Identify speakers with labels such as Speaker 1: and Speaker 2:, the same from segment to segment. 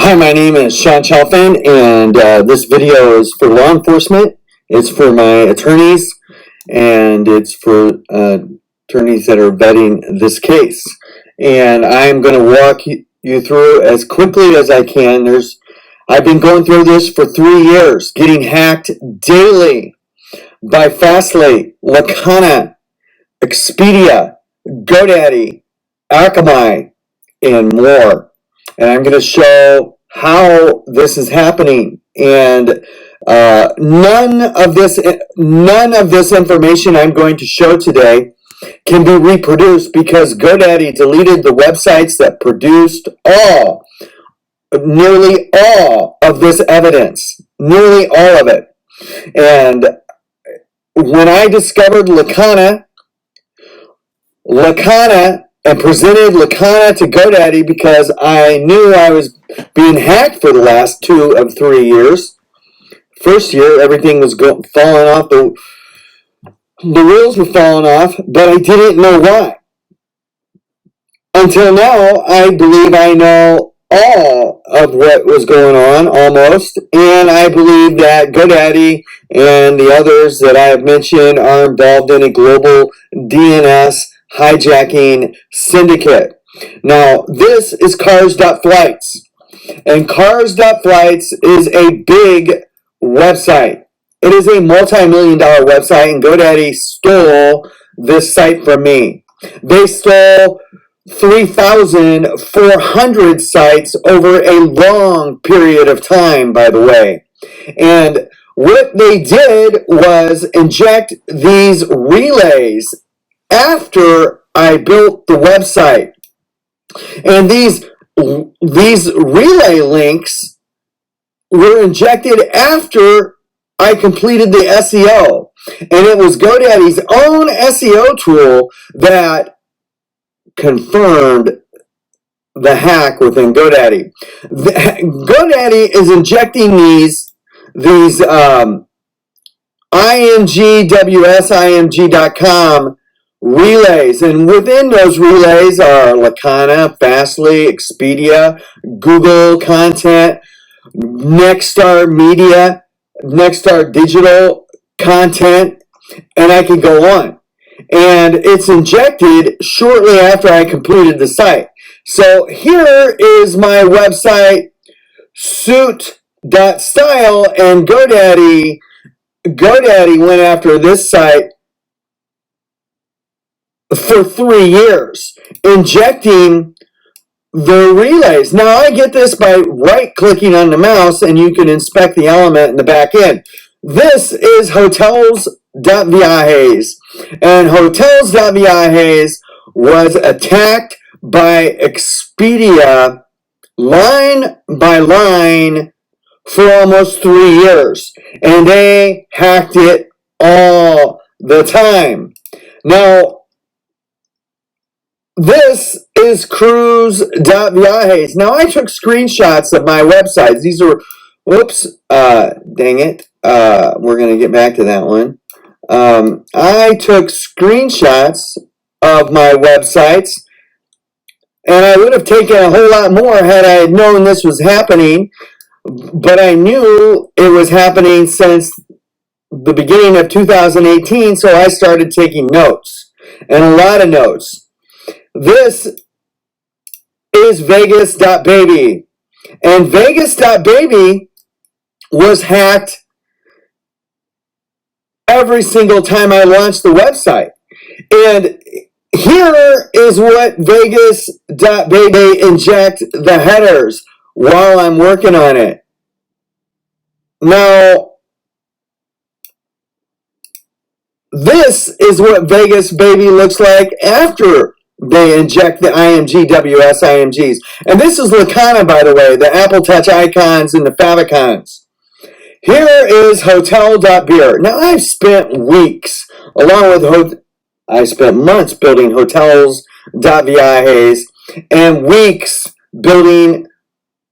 Speaker 1: Hi, my name is Chalfin, and this video is for law enforcement. It's for my attorneys, and it's for attorneys that are vetting this case. And I'm going to walk you through as quickly as I can. I've been going through this for 3 years, getting hacked daily by FASTLY, LAKANA EXPEDIA, GODADDY, AKAMAI, and more. And I'm going to show how this is happening. And none of this information I'm going to show today can be reproduced because GoDaddy deleted the websites that produced nearly all of this evidence, nearly all of it. And when I discovered LAKANA and presented LAKANA to GoDaddy because I knew I was being hacked for the last 2 of 3 years. First year, everything was falling off, the wheels were falling off, but I didn't know why. Until now, I believe I know all of what was going on, almost, and I believe that GoDaddy and the others that I have mentioned are involved in a global DNS hijacking syndicate. Now, this is CARS.FLIGHTS, and CARS.FLIGHTS is a big website. It is a multi-million-dollar website, and GoDaddy stole this site from me. They stole 3,400 sites over a long period of time, by the way. And what they did was inject these relays after I built the website. And these relay links were injected after I completed the SEO. And it was GoDaddy's own SEO tool that confirmed the hack within GoDaddy. GoDaddy is injecting these INJCS, relays, and within those relays are LAKANA, FASTLY, Expedia, Google Content, NEXSTAR Media, NEXSTAR Digital Content, and I can go on. And it's injected shortly after I completed the site. So here is my website, SUIT.STYLE, and GoDaddy went after this site for 3 years, injecting the relays. Now, I get this by right-clicking on the mouse, and you can inspect the element in the back end. This is Hotels.VIAJES, and Hotels.VIAJES was attacked by Expedia line by line for almost 3 years, and they hacked it all the time. Now, this is Cruise.VIAJES. Now, I took screenshots of my websites. These are, whoops, dang it. We're going to get back to that one. I took screenshots of my websites, and I would have taken a whole lot more had I known this was happening, but I knew it was happening since the beginning of 2018, so I started taking notes, and a lot of notes. This is Vegas.baby, and Vegas.baby was hacked every single time I launched the website. And here is what Vegas.baby inject the headers while I'm working on it. Now, this is what Vegas.baby looks like after they inject the IMGs. And this is LAKANA, by the way, the Apple Touch icons and the favicons. Here is Hotel.beer. Now, I've spent weeks, I spent months building Hotels.VIAJES and weeks building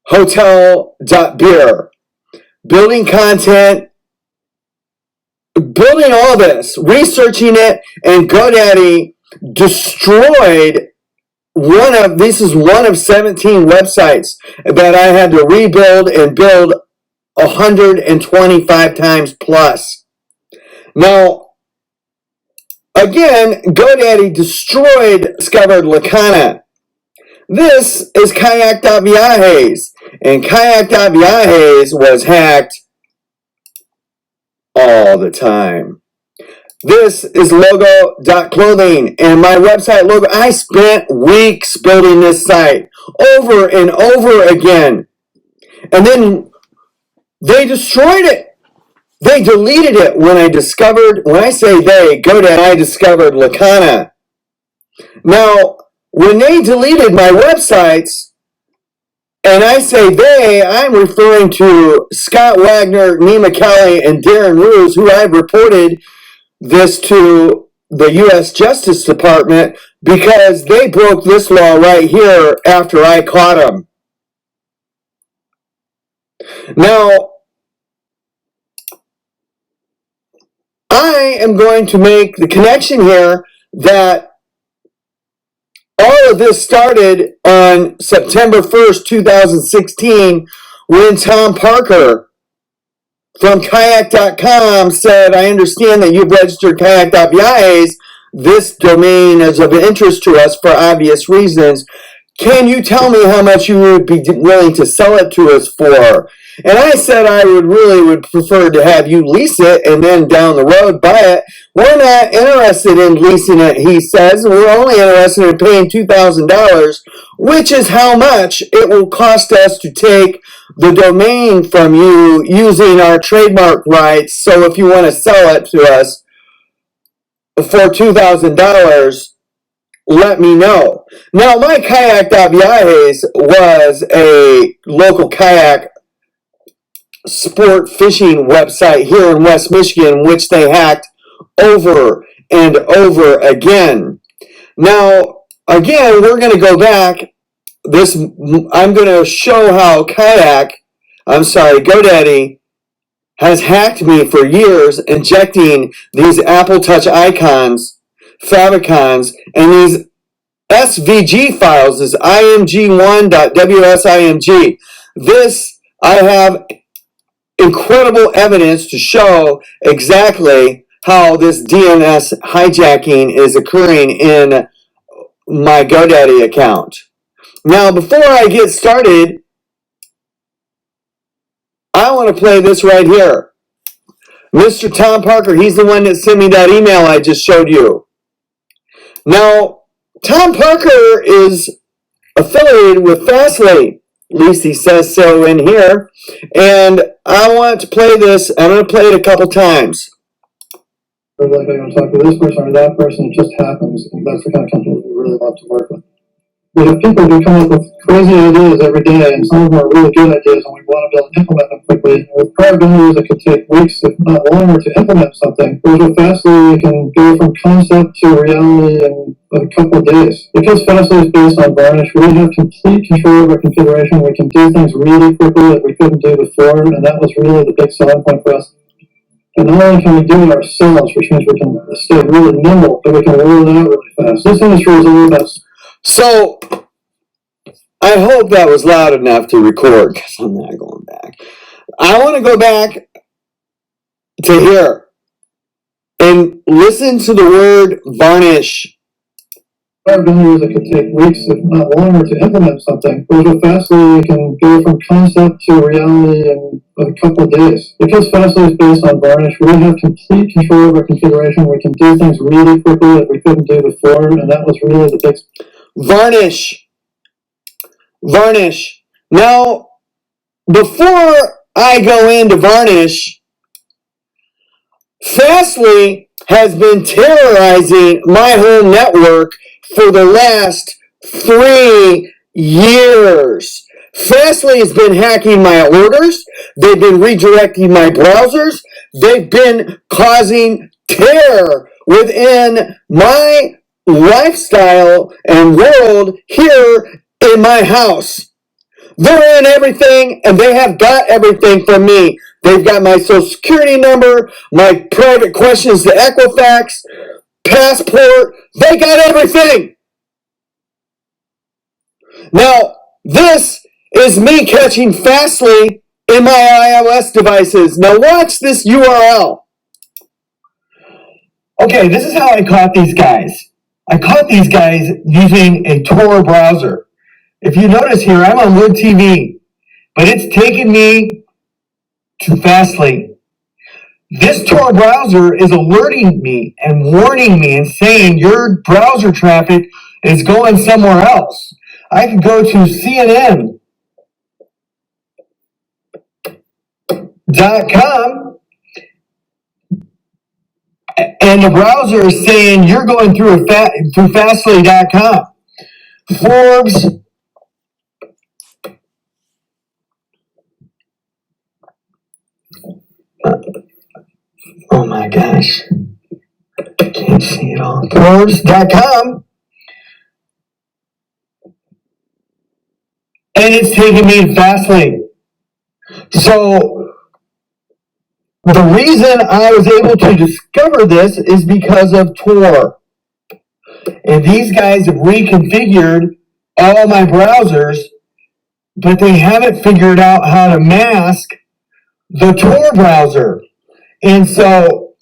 Speaker 1: Hotel.beer. Building content, building all this, researching it, and GoDaddy destroyed this is one of 17 websites that I had to rebuild and build 125 times plus. Now, again, GoDaddy discovered LAKANA. This is Kayak.Viajes, and Kayak.Viajes was hacked all the time. This is Logo.Clothing, and my website logo. I spent weeks building this site over and over again. And then they destroyed it. They deleted it when I discovered, when I say they, GoDaddy, I discovered LAKANA. Now, when they deleted my websites, and I say they, I'm referring to Scott Wagner, Nima Kelly, and Darren Roos, who I've reported this to the U.S. Justice Department because they broke this law right here after I caught them. Now, I am going to make the connection here that all of this started on September 1st, 2016, when Tom Parker from Kayak.com said, I understand that you've registered Kayak.Viajes. This domain is of interest to us for obvious reasons. Can you tell me how much you would be willing to sell it to us for? And I said I would prefer to have you lease it and then down the road buy it. We're not interested in leasing it, he says. We're only interested in paying $2,000, which is how much it will cost us to take the domain from you using our trademark rights. So if you want to sell it to us for $2,000, let me know. Now, my Kayak.Viajes was a local kayak sport fishing website here in West Michigan, which they hacked over and over again. Now, again, we're going to go back. I'm going to show how GoDaddy has hacked me for years, injecting these Apple Touch icons, favicons, and these SVG files, this img1.wsimg. This, I have incredible evidence to show exactly how this DNS hijacking is occurring in my GoDaddy account. Now, before I get started, I want to play this right here. Mr. Tom Parker, he's the one that sent me that email I just showed you. Now, Tom Parker is affiliated with FASTLY. At least he says so in here. And I want to play this. I'm going to play it a couple times.
Speaker 2: We're really going to talk to this person or that person. It just happens. And that's the kind of company we really love to work with. We have people who come up with crazy ideas every day, and some of them are really good ideas, and we want to be able to implement them quickly. And with prior vendors, it could take weeks, if not longer, to implement something. Whereas with FASTLY, you can go from concept to reality in a couple of days. Because FASTLY is based on Varnish, we have complete control of our configuration. We can do things really quickly that we couldn't do before, and that was really the big selling point for us. And not only can we do it ourselves, which means we can stay really nimble, but we can roll it out really fast. This industry is all about.
Speaker 1: So, I hope that was loud enough to record, because I'm not going back. I want to go back to here and listen to the word varnish.
Speaker 2: Prior vendors, it could take weeks, if not longer, to implement something. Whereas with FASTLY, you can go from concept to reality in a couple of days. Because FASTLY is based on Varnish, we have complete control of our configuration. We can do things really quickly that we couldn't do before, and that was really the big...
Speaker 1: Varnish. Varnish. Now, before I go into Varnish, FASTLY has been terrorizing my home network for the last 3 years. FASTLY has been hacking my orders. They've been redirecting my browsers. They've been causing terror within my lifestyle and world here in my house. They're in everything, and they have got everything from me. They've got my social security number, my private questions to Equifax, passport. They got everything. Now, this is me catching Fastly in my iOS devices. Now watch this URL. Okay, this is how I caught these guys. I caught these guys using a Tor browser. If you notice here, I'm on Wood TV, but it's taking me to Fastly. This Tor browser is alerting me and warning me and saying your browser traffic is going somewhere else. I can go to CNN.com and the browser is saying you're going through Fastly.com. Forbes. Oh my gosh. I can't see it all. Forbes.com. And it's taking me to Fastly. So the reason I was able to discover this is because of Tor. And these guys have reconfigured all my browsers, but they haven't figured out how to mask the Tor browser. And so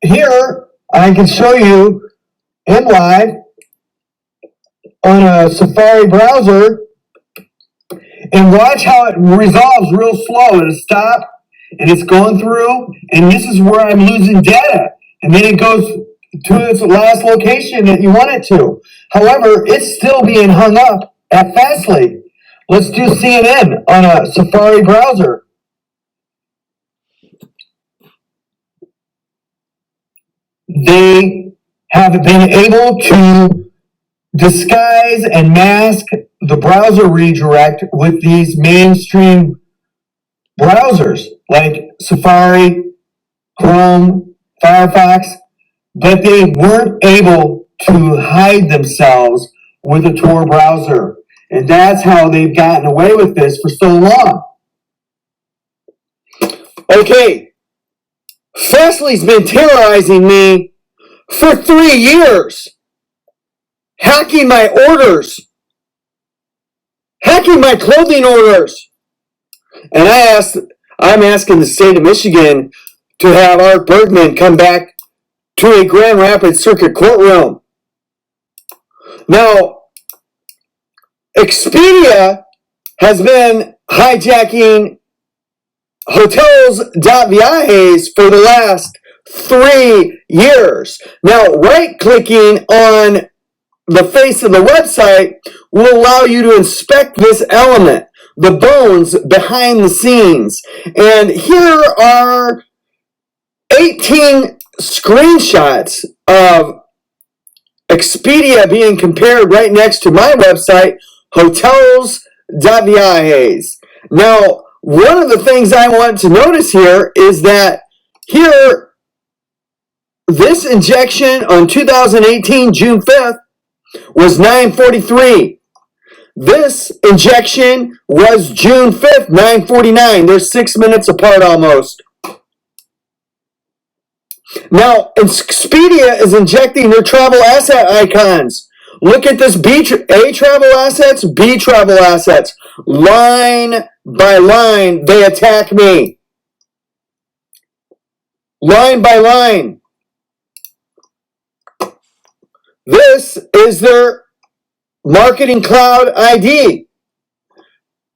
Speaker 1: here I can show you in live on a Safari browser and watch how it resolves real slow. It'll stop and it's going through, and this is where I'm losing data. And then it goes to its last location that you want it to. However, it's still being hung up at Fastly. Let's do CNN on a Safari browser. They have been able to disguise and mask the browser redirect with these mainstream browsers like Safari, Chrome, Firefox, but they weren't able to hide themselves with a Tor browser. And that's how they've gotten away with this for so long. Okay, Fastly's been terrorizing me for 3 years. Hacking my orders. Hacking my clothing orders. And I'm asking the state of Michigan to have Art Bergman come back to a Grand Rapids Circuit courtroom. Now, Expedia has been hijacking Hotels.VIAJES for the last 3 years. Now, right-clicking on the face of the website will allow you to inspect this element, the bones behind the scenes. And here are 18 screenshots of Expedia being compared right next to my website, Hotels.VIAJES. Now, one of the things I want to notice here is that here, this injection on 2018, June 5th, was 9:43. This injection was June 5th, 9:49. They're 6 minutes apart almost. Now, Expedia is injecting their travel asset icons. Look at this A travel assets, B travel assets. Line by line, they attack me. Line by line. This is their Marketing Cloud ID.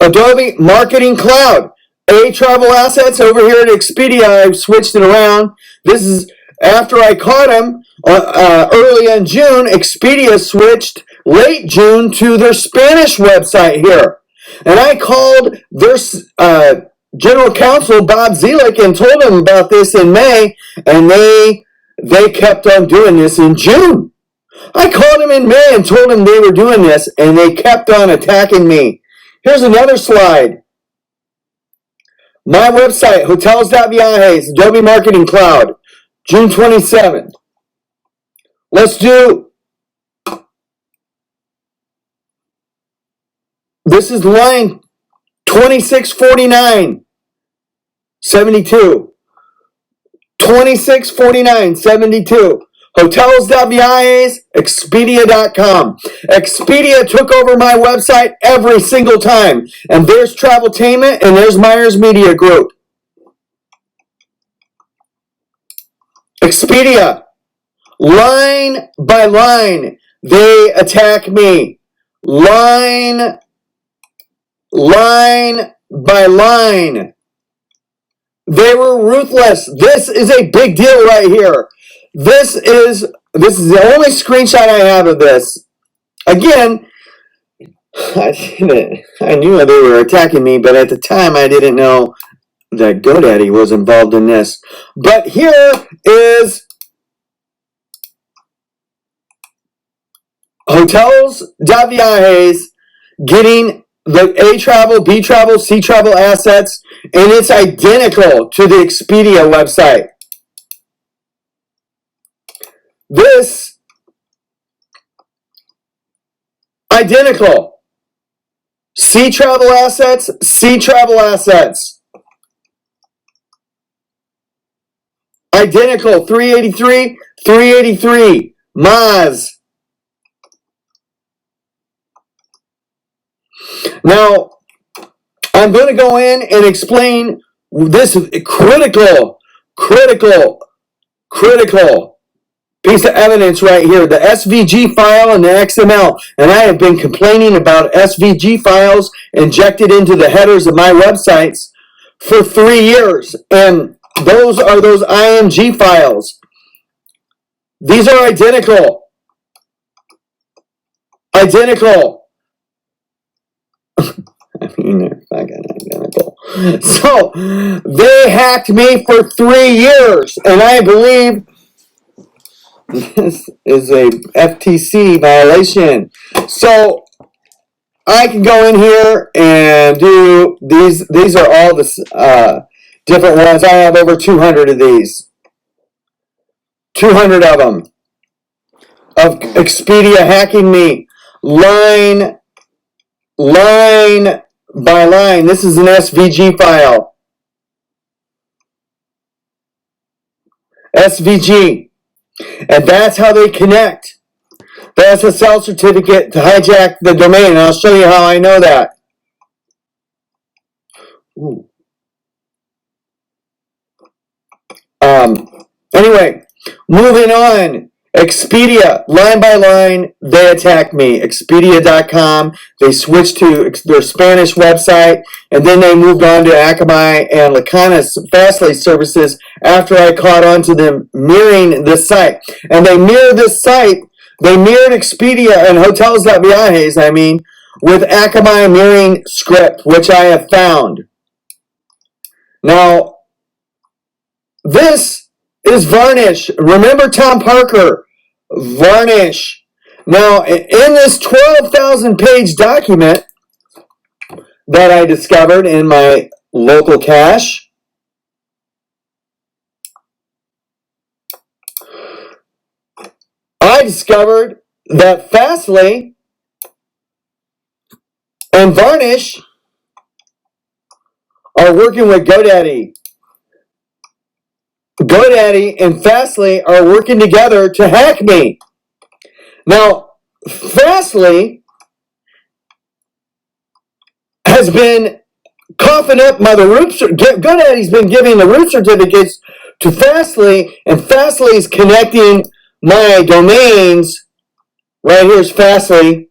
Speaker 1: Adobe Marketing Cloud. A travel assets over here at Expedia. I've switched it around. This is after I caught them early in June. Expedia switched late June to their Spanish website here. And I called their general counsel, Bob Zelick, and told him about this in May. And they kept on doing this in June. I called him in May and told him they were doing this, and they kept on attacking me. Here's another slide. My website, Hotels.VIAJES, Adobe Marketing Cloud, June 27th. Let's do, this is line 2649, 72. 2649, 72. Hotels.VIAJES, Expedia.com. Expedia took over my website every single time. And there's Traveltainment and there's Myers Media Group. Expedia, line by line, they attack me. Line by line. They were ruthless. This is a big deal right here. This is the only screenshot I have of this. Again, I knew they were attacking me, but at the time I didn't know that GoDaddy was involved in this. But here is Hotels.VIAJES getting the A travel, B travel, C travel assets, and it's identical to the Expedia website. This identical. C travel assets, C travel assets. Identical, 383, 383, Maz. Now, I'm going to go in and explain this critical piece of evidence right here, the SVG file and the XML. And I have been complaining about SVG files injected into the headers of my websites for 3 years. And those are those IMG files. These are identical. Identical. I mean, they're fucking identical. So, they hacked me for 3 years. And I believe this is a FTC violation. So, I can go in here and do these. These are all the different ones. I have over 200 of these. 200 of them. Of Expedia hacking me. Line by line. This is an SVG file. SVG. And that's how they connect. That's a SSL certificate to hijack the domain. And I'll show you how I know that. Ooh. Anyway, moving on. Expedia, line by line, they attacked me. Expedia.com, they switched to their Spanish website, and then they moved on to AKAMAI and LAKANA's FASTLY services after I caught on to them mirroring this site. And they mirrored this site, they mirrored Expedia and Hotels.VIAJES, with AKAMAI mirroring script, which I have found. Now, this is Varnish. Remember Tom Parker? Varnish. Now, in this 12,000 page document that I discovered in my local cache, I discovered that FASTLY and Varnish are working with GoDaddy. GoDaddy and FASTLY are working together to hack me. Now, FASTLY has been coughing up my GoDaddy's been giving the root certificates to FASTLY, and FASTLY is connecting my domains. Right here's FASTLY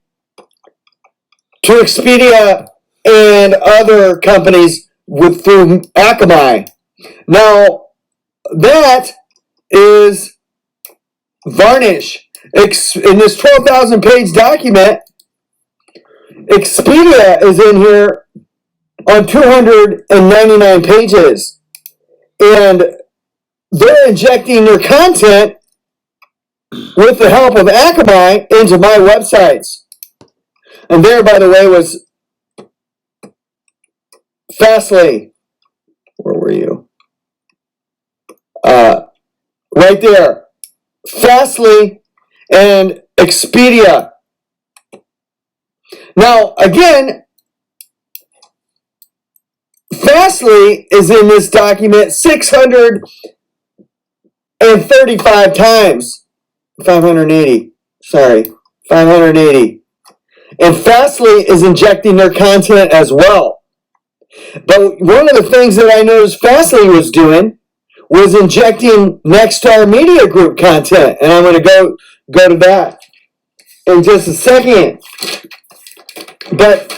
Speaker 1: to Expedia and other companies through AKAMAI. Now, that is Varnish. In this 12,000 page document, Expedia is in here on 299 pages. And they're injecting their content with the help of AKAMAI into my websites. And there, by the way, was FASTLY. Where were you? Right there. FASTLY and Expedia. Now, again, FASTLY is in this document 635 times. 580. Sorry, 580. And FASTLY is injecting their content as well. But one of the things that I noticed FASTLY was doing was injecting NEXSTAR Media Group content. And I'm going to go to that in just a second. But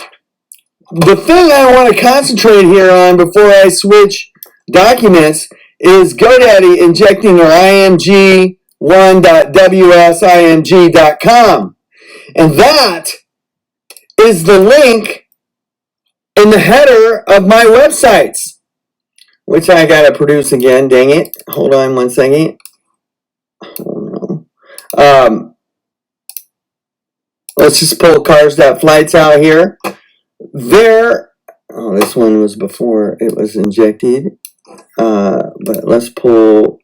Speaker 1: the thing I want to concentrate here on before I switch documents is GoDaddy injecting their img1.wsimg.com. And that is the link in the header of my websites, which I got to produce again. Dang it. Hold on one second. Oh, no. Let's just pull CARS.FLIGHTS out here. This one was before it was injected. But let's pull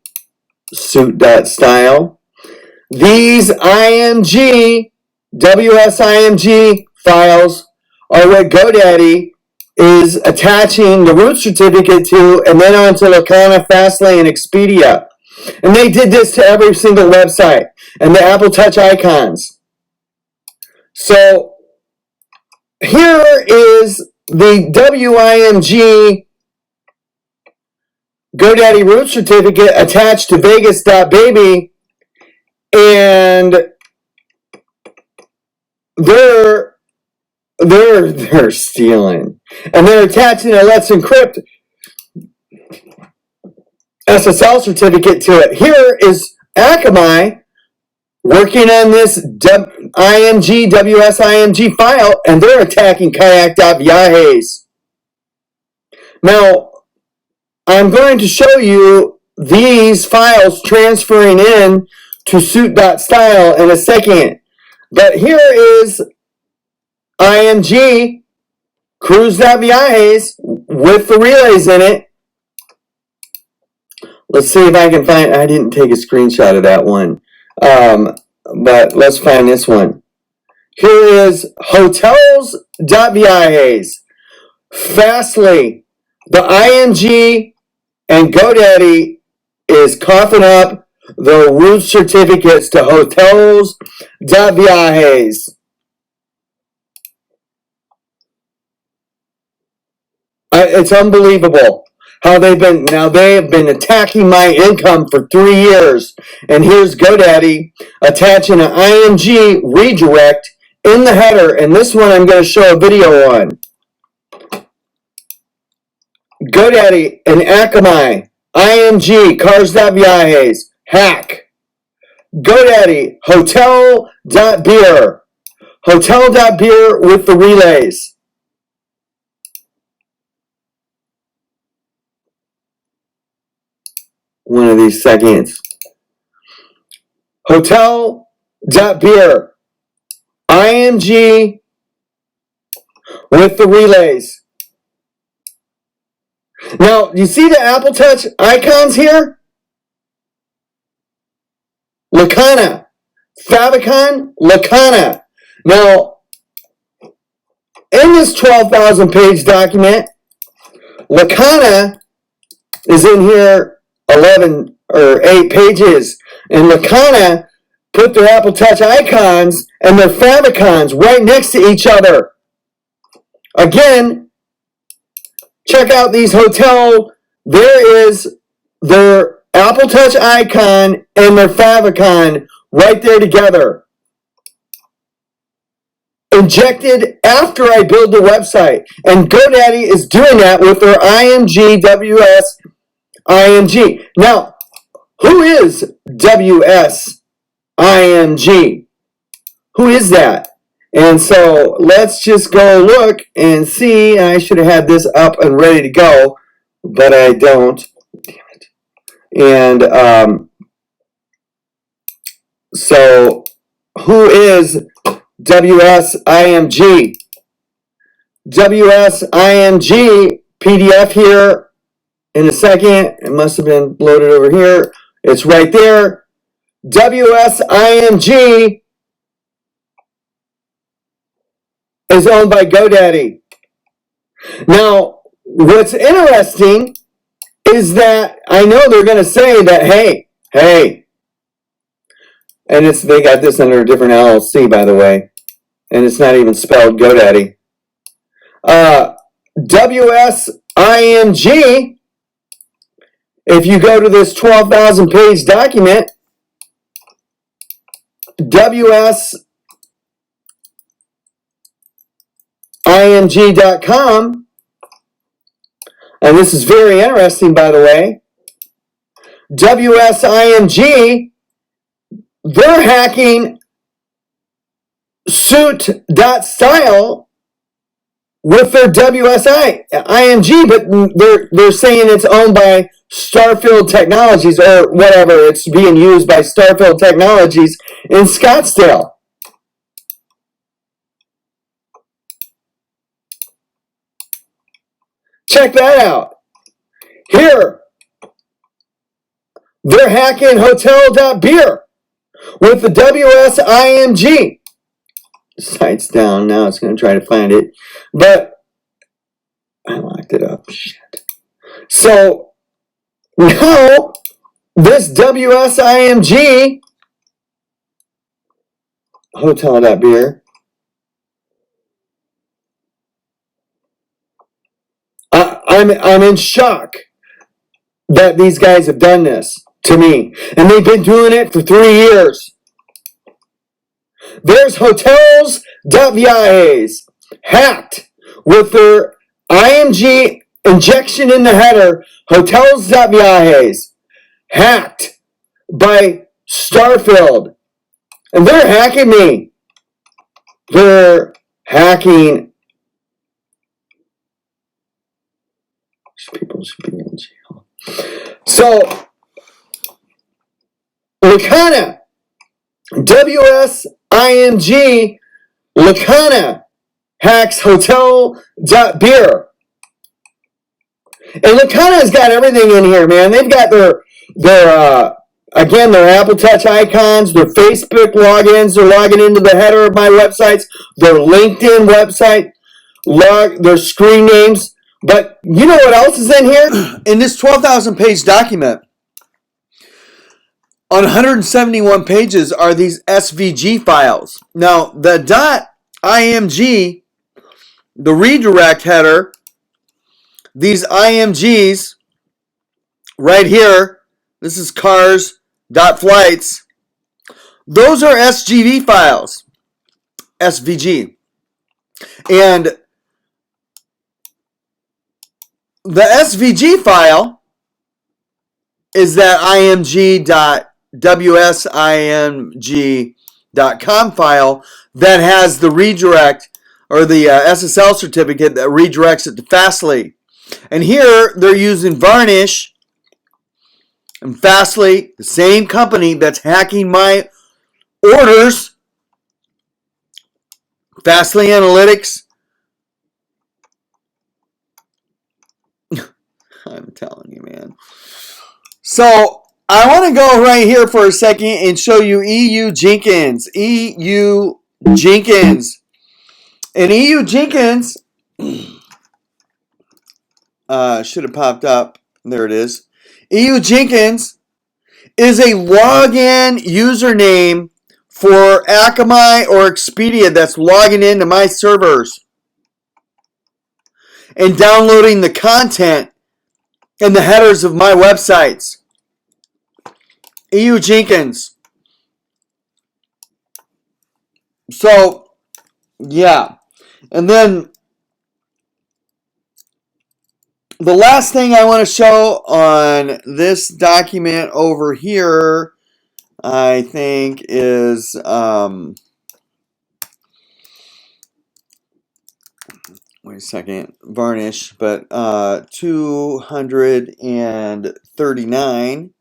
Speaker 1: SUIT.STYLE. These IMG, WSIMG files are what GoDaddy is attaching the root certificate to, and then onto LAKANA, FASTLY, and Expedia. And they did this to every single website, and the Apple Touch icons. So here is the WIMG GoDaddy root certificate attached to Vegas.baby, and they're stealing, and they're attaching a Let's Encrypt SSL certificate to it. Here is AKAMAI working on this IMG WSIMG file, and they're attacking Kayak.Viajes. Now, I'm going to show you these files transferring in to SUIT.STYLE in a second. But here is IMG Cruise.Viajes with the relays in it. Let's see if I can find, I didn't take a screenshot of that one. But let's find this one. Here is Hotels.Viajes, FASTLY, the IMG, and GoDaddy is coughing up the root certificates to Hotels.Viajes. It's unbelievable how they have been attacking my income for 3 years. And here's GoDaddy attaching an IMG redirect in the header. And this one I'm going to show a video on. GoDaddy and AKAMAI, IMG, CARS.Viajes, hack. GoDaddy, Hotel.beer. Hotel.beer with the relays. One of these seconds. Hotel.beer. IMG with the relays. Now, you see the Apple Touch icons here? LAKANA. Favicon, LAKANA. Now, in this 12,000 page document, LAKANA is in here 11 or 8 pages. And LAKANA put their Apple Touch icons and their favicons right next to each other. Again, check out these hotel. There is their Apple Touch icon and their favicon right there together. Injected after I build the website. And GoDaddy is doing that with their IMG WSIMG. Now, who is WSIMG? Who is that? And so let's just go look and see. I should have had this up and ready to go, but I don't. Damn it. And so who is WSIMG? WSIMG PDF here in a second. It must have been loaded over here. It's right there. WSIMG is owned by GoDaddy. Now, what's interesting is that I know they're going to say that, hey, And they got this under a different LLC, by the way. And it's not even spelled GoDaddy. WSIMG, if you go to this 12,000 page document, WSIMG.com, and this is very interesting, by the way, WSIMG, they're hacking SUIT.STYLE with their WSIMG, but they're saying it's owned by Starfield Technologies or whatever. It's being used by Starfield Technologies in Scottsdale. Check that out. Here, they're hacking hotel.beer with the WSIMG. Site's down now. It's going to try to find it. But I locked it up. Shit. So now this WSIMG hotel.beer, I'm in shock that these guys have done this to me. And they've been doing it for 3 years. There's Hotels.VIAJES hacked with their IMG injection in the header. Hotels.VIAJES hacked by Starfield. And they're hacking me. They're hacking. People should be in jail. So, LAKANA, WSIMG, LAKANA hacks hotel.beer. And LAKANA's got everything in here, man. They've got their again, their Apple Touch icons, their Facebook logins. They're logging into the header of my websites, their LinkedIn website, their screen names. But you know what else is in here? In this 12,000 page document, on 171 pages are these SVG files. Now, the .img, the redirect header, these IMGs right here, this is CARS.FLIGHTS, those are SGV files, SVG. And the SVG file is that img.wsimg.com file that has the redirect or the SSL certificate that redirects it to FASTLY. And here they're using Varnish and FASTLY, the same company that's hacking my orders. FASTLY Analytics. I'm telling you, man. So I want to go right here for a second and show you EU Jenkins. EU Jenkins. And EU Jenkins should have popped up. There it is. EU Jenkins is a login username for Akamai or Expedia that's logging into my servers and downloading the content and the headers of my websites. EU Jenkins. So, yeah. And then the last thing I want to show on this document over here, I think, is wait a second, Varnish, but 239.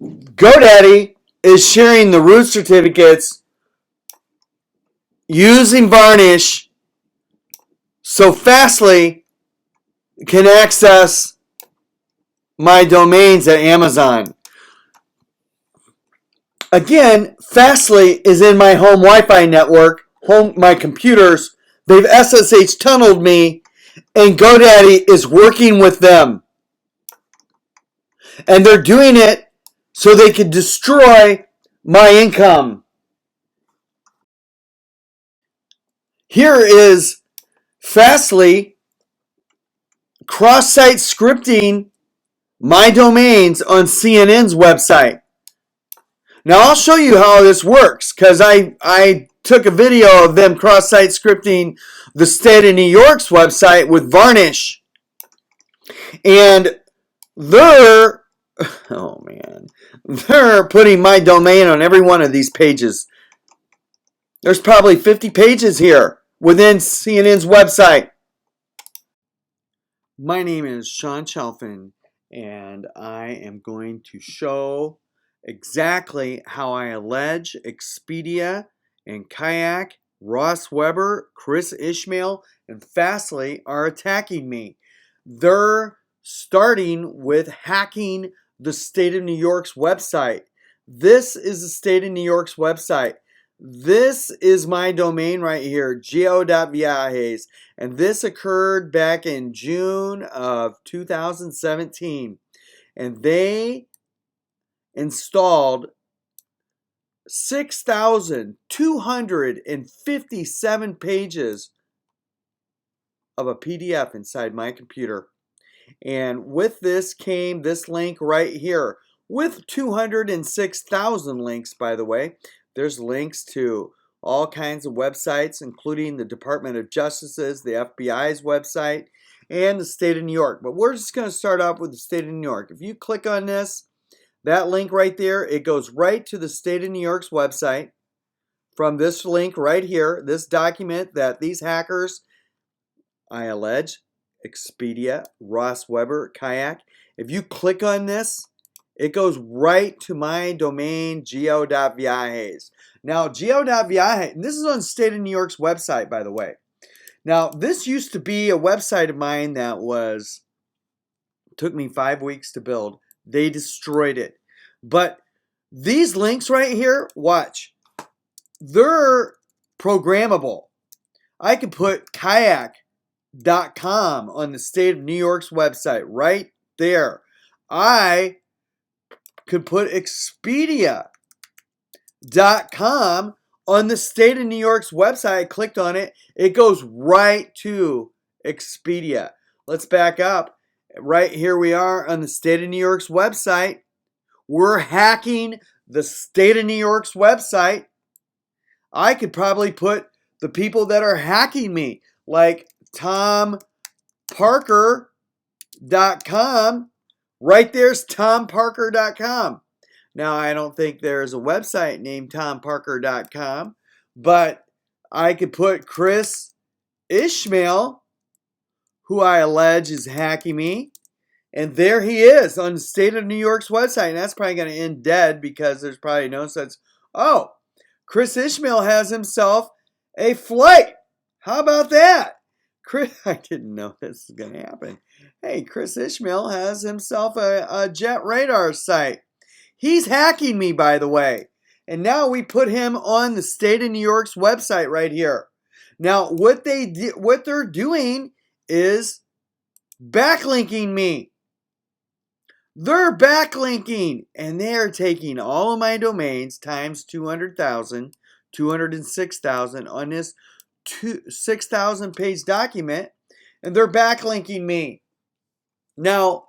Speaker 1: GoDaddy is sharing the root certificates using Varnish so FASTLY can access my domains at Amazon. Again, FASTLY is in my home Wi-Fi network, my computers. They've SSH tunneled me, and GoDaddy is working with them. And they're doing it so they could destroy my income. Here is FASTLY cross-site scripting my domains on CNN's website. Now I'll show you how this works, because I took a video of them cross-site scripting the state of New York's website with Varnish. And they're putting my domain on every one of these pages. There's probably 50 pages here within CNN's website. My name is Sean Chalfin, and I am going to show exactly how I allege Expedia and Kayak, Ross Weber, Chris Ishmael, and FASTLY are attacking me. They're starting with hacking the state of New York's website. This is the state of New York's website. This is my domain right here, GODADDY, and this occurred back in June of 2017. And they installed 6,257 pages of a PDF inside my computer. And with this came this link right here, with 206,000 links, by the way. There's links to all kinds of websites, including the Department of Justice's, the FBI's website, and the state of New York. But we're just going to start off with the state of New York. If you click on this, that link right there, it goes right to the state of New York's website from this link right here, this document that these hackers, I allege, Expedia, Ross Weber, Kayak. If you click on this, it goes right to my domain, GO.VIAJES. Now, GO.VIAJES, this is on State of New York's website, by the way. Now, this used to be a website of mine that took me 5 weeks to build. They destroyed it. But these links right here, watch. They're programmable. I could put kayak.com on the State of New York's website right there. I could put Expedia.com on the state of New York's website. I clicked on it. It goes right to Expedia. Let's back up. Right here we are on the state of New York's website. We're hacking the state of New York's website. I could probably put the people that are hacking me, like TomParker.com. Right there's TomParker.com. Now, I don't think there's a website named TomParker.com, but I could put Chris Ishmael, who I allege is hacking me, and there he is on the State of New York's website. And that's probably going to end dead because there's probably no such. Oh, Chris Ishmael has himself a flight. How about that? I didn't know this was going to happen. Hey, Chris Ishmael has himself a jet radar site. He's hacking me, by the way. And now we put him on the State of New York's website right here. Now, what they're doing is backlinking me. They're backlinking, and they're taking all of my domains times 200,000, 206,000 on this 6,000 page document, and they're backlinking me. Now,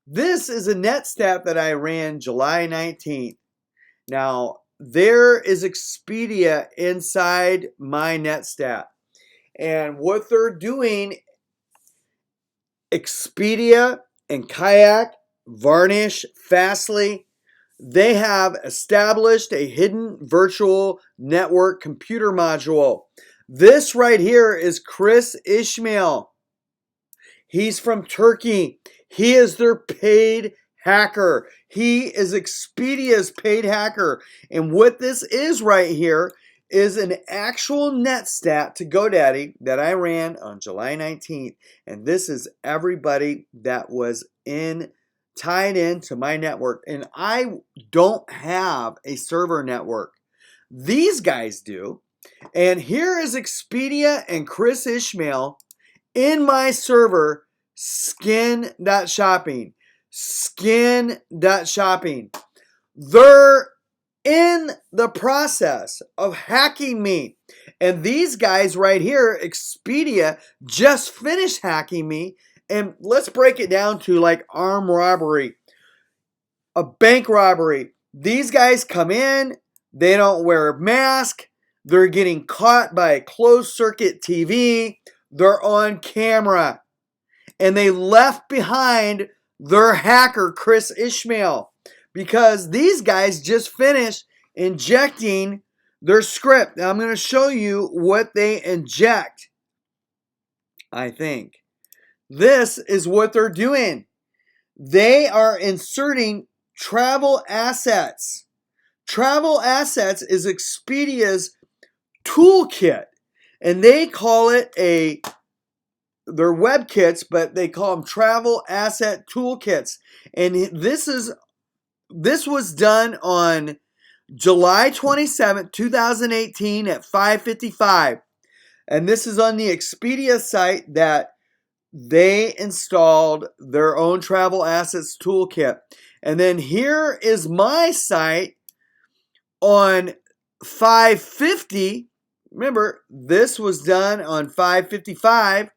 Speaker 1: this is a net stat that I ran July 19th. Now, there is Expedia inside my net stat. And what they're doing, Expedia and Kayak, Varnish, FASTLY, they have established a hidden virtual network computer module. This right here is Chris Ishmael. He's from Turkey. He is their paid hacker. He is Expedia's paid hacker. And what this is right here is an actual net stat to GoDaddy that I ran on July 19th. And this is everybody that was tied into my network. And I don't have a server network. These guys do. And here is Expedia and Chris Ishmael in my server, skin.shopping. Skin.shopping.
Speaker 3: They're in the process of hacking me. And these guys right here, Expedia, just finished hacking me. And let's break it down to like armed robbery, a bank robbery. These guys come in, they don't wear a mask, they're getting caught by a closed circuit TV, they're on camera, and they left behind their hacker, Chris Ishmael, because these guys just finished injecting their script. Now I'm going to show you what they inject, I think. This is what they're doing. They are inserting travel assets. Travel assets is Expedia's toolkit, and they call it they're web kits, but they call them travel asset toolkits. And this was done on July 27th, 2018 at 5:55. And this is on the Expedia site that they installed their own travel assets toolkit. And then here is my site on 5:50. Remember, this was done on 5:55.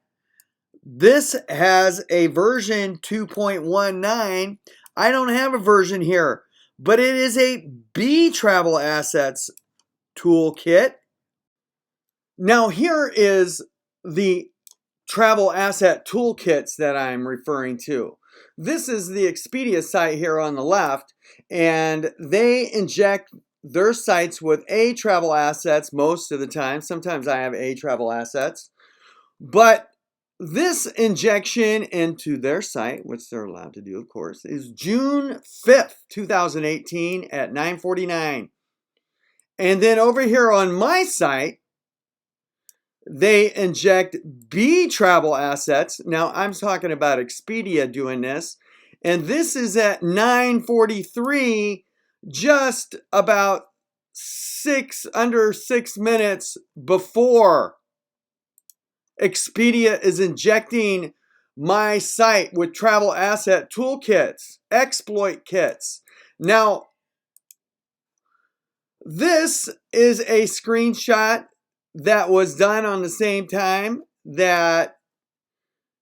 Speaker 3: This has a version 2.19. I don't have a version here, but it is a B travel assets toolkit. Now here is the travel asset toolkits that I'm referring to. This is the Expedia site here on the left, and they inject their sites with A travel assets most of the time. Sometimes I have A travel assets, but this injection into their site, which they're allowed to do, of course, is June 5th, 2018 at 9:49. And then over here on my site, they inject B travel assets. Now I'm talking about Expedia doing this. And this is at 9:43, just about under 6 minutes before Expedia is injecting my site with travel asset toolkits, exploit kits. Now, this is a screenshot that was done on the same time that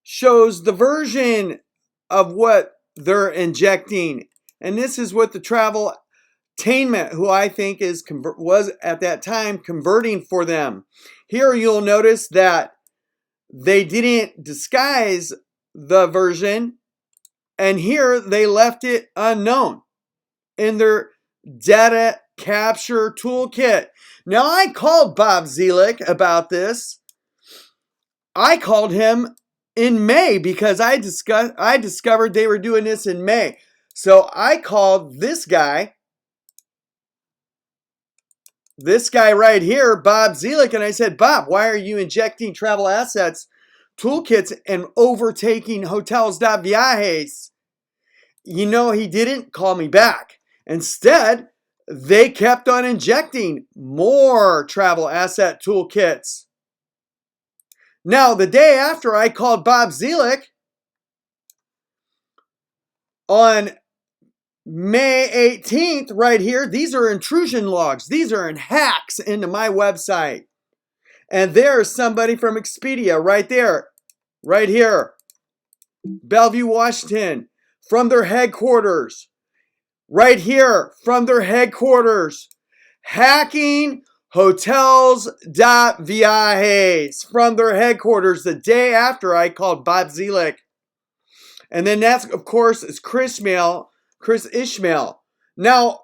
Speaker 3: shows the version of what they're injecting. And this is what the travel Tainment, who I think was at that time converting for them. Here you'll notice that they didn't disguise the version, and here they left it unknown in their data capture toolkit. Now I called Bob Zelick about this. I called him in May because I discovered they were doing this in May. So I called this guy right here, Bob Zelick, and I said, Bob, why are you injecting travel assets toolkits and overtaking Hotels.VIAJES? You know, he didn't call me back. Instead, they kept on injecting more travel asset toolkits. Now, the day after I called Bob Zelick, on May 18th, right here, these are intrusion logs. These are hacks into my website. And there's somebody from Expedia right there, right here, Bellevue, Washington, from their headquarters. Right here, from their headquarters, hacking Hotels.VIAJES from their headquarters the day after I called Bob Zelick. And then that's, of course, is Chris Ishmael. Now,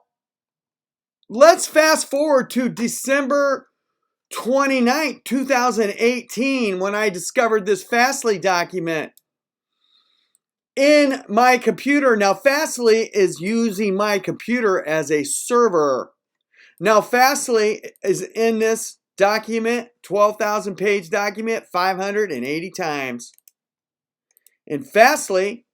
Speaker 3: let's fast forward to December 29th, 2018, when I discovered this FASTLY document in my computer. Now, FASTLY is using my computer as a server. Now, FASTLY is in this document, 12,000 page document, 580 times. And FASTLY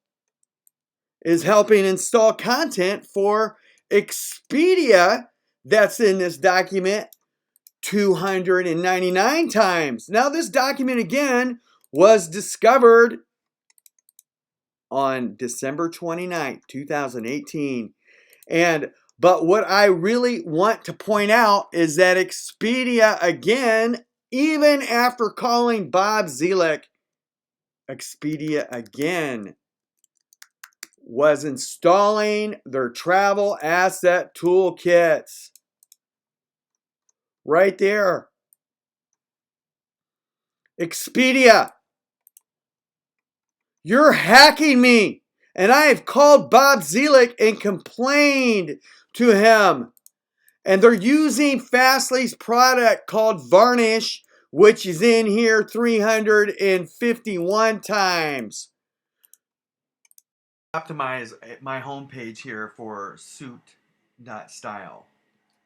Speaker 3: is helping install content for Expedia that's in this document 299 times. Now, this document again was discovered on December 29th, 2018. And But what I really want to point out is that Expedia, again, even after calling Bob Zelick, Expedia again was installing their travel asset toolkits. Right there. Expedia, you're hacking me. And I have called Bob Zelick and complained to him. And they're using Fastly's product called Varnish, which is in here 351 times. Optimize my homepage here for SUIT.STYLE.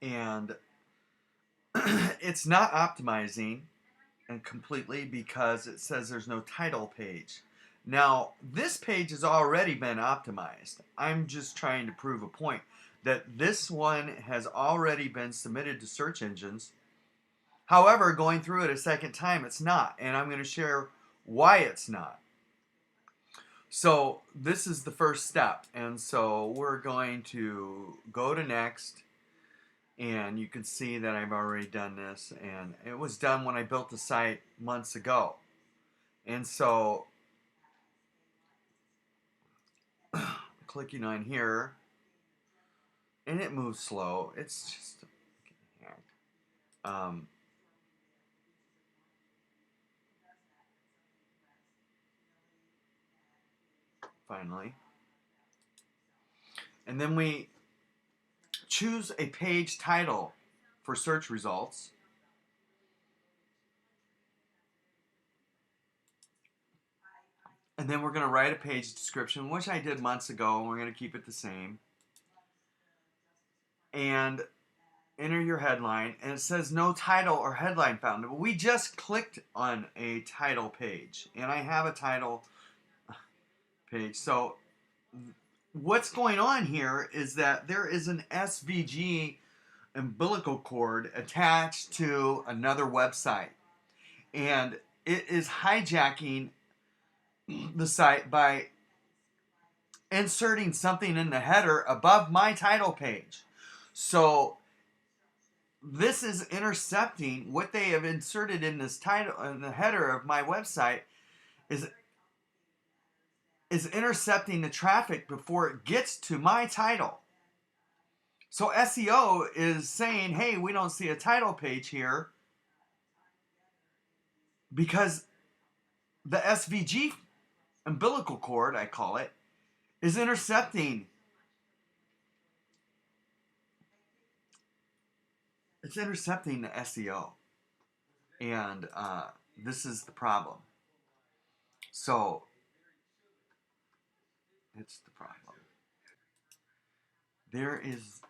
Speaker 3: And it's not optimizing and completely because it says there's no title page. Now, this page has already been optimized. I'm just trying to prove a point that this one has already been submitted to search engines. However, going through it a second time, it's not. And I'm going to share why it's not. So this is the first step. And so we're going to go to next. And you can see that I've already done this, and it was done when I built the site months ago. And so clicking on here, and it moves slow. It's just finally. And then we choose a page title for search results. And then we're going to write a page description, which I did months ago, and we're going to keep it the same. And enter your headline, and it says no title or headline found. But we just clicked on a title page, and I have a title page. So what's going on here is that there is an SVG umbilical cord attached to another website, and it is hijacking the site by inserting something in the header above my title page. So this is intercepting what they have inserted in this title, in the header of my website, is intercepting the traffic before it gets to my title. So SEO is saying, hey, we don't see a title page here because the SVG umbilical cord, I call it, is intercepting. It's intercepting the SEO. And this is the problem. So it's the problem. There is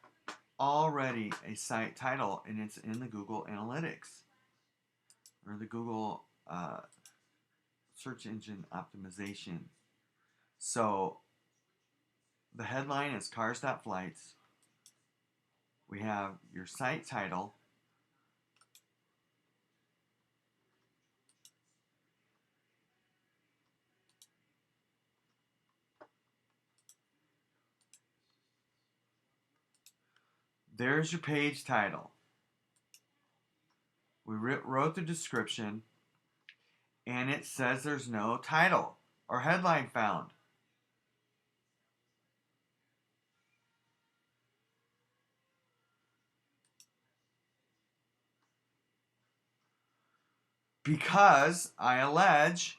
Speaker 3: already a site title, and it's in the Google Analytics or the Google search engine optimization. So the headline is CARS.FLIGHTS. We have your site title. There's your page title. We wrote the description, and it says there's no title or headline found. Because I allege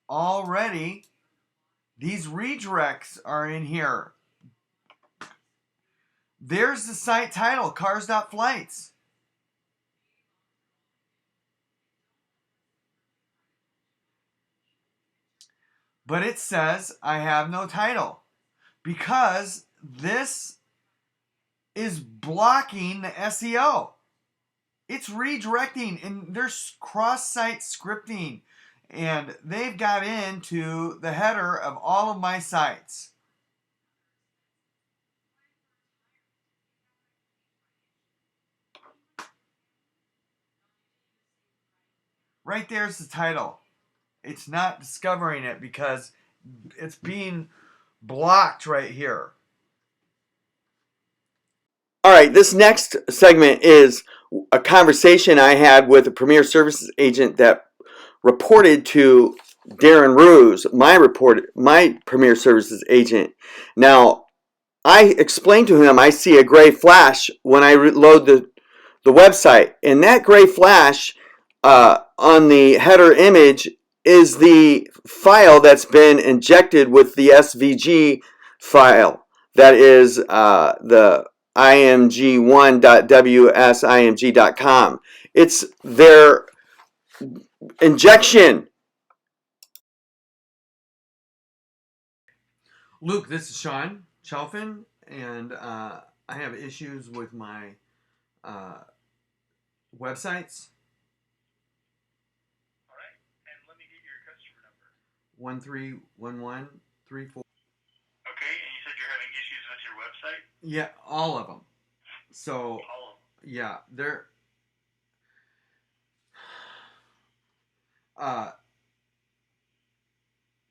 Speaker 3: already these redirects are in here. There's the site title, CARS.FLIGHTS. But it says I have no title because this is blocking the SEO. It's redirecting, and there's cross-site scripting, and they've got into the header of all of my sites. Right there's the title. it's not discovering it because it's being blocked right here. All right, this next segment is a conversation I had with a Premier Services agent that reported to Darren Ruse, my Premier Services agent. Now, I explained to him I see a gray flash when I load the website, and that gray flash on the header image is the file that's been injected with the SVG file. That is the img1.wsimg.com. It's their injection. Luke, this is Sean Chalfin, and I have issues with my websites.
Speaker 4: All right, and let me get your customer number.
Speaker 3: 131134.
Speaker 4: Okay, and you said you're having issues with your website?
Speaker 3: Yeah, all of them. So,
Speaker 4: all of them.
Speaker 3: Yeah, they're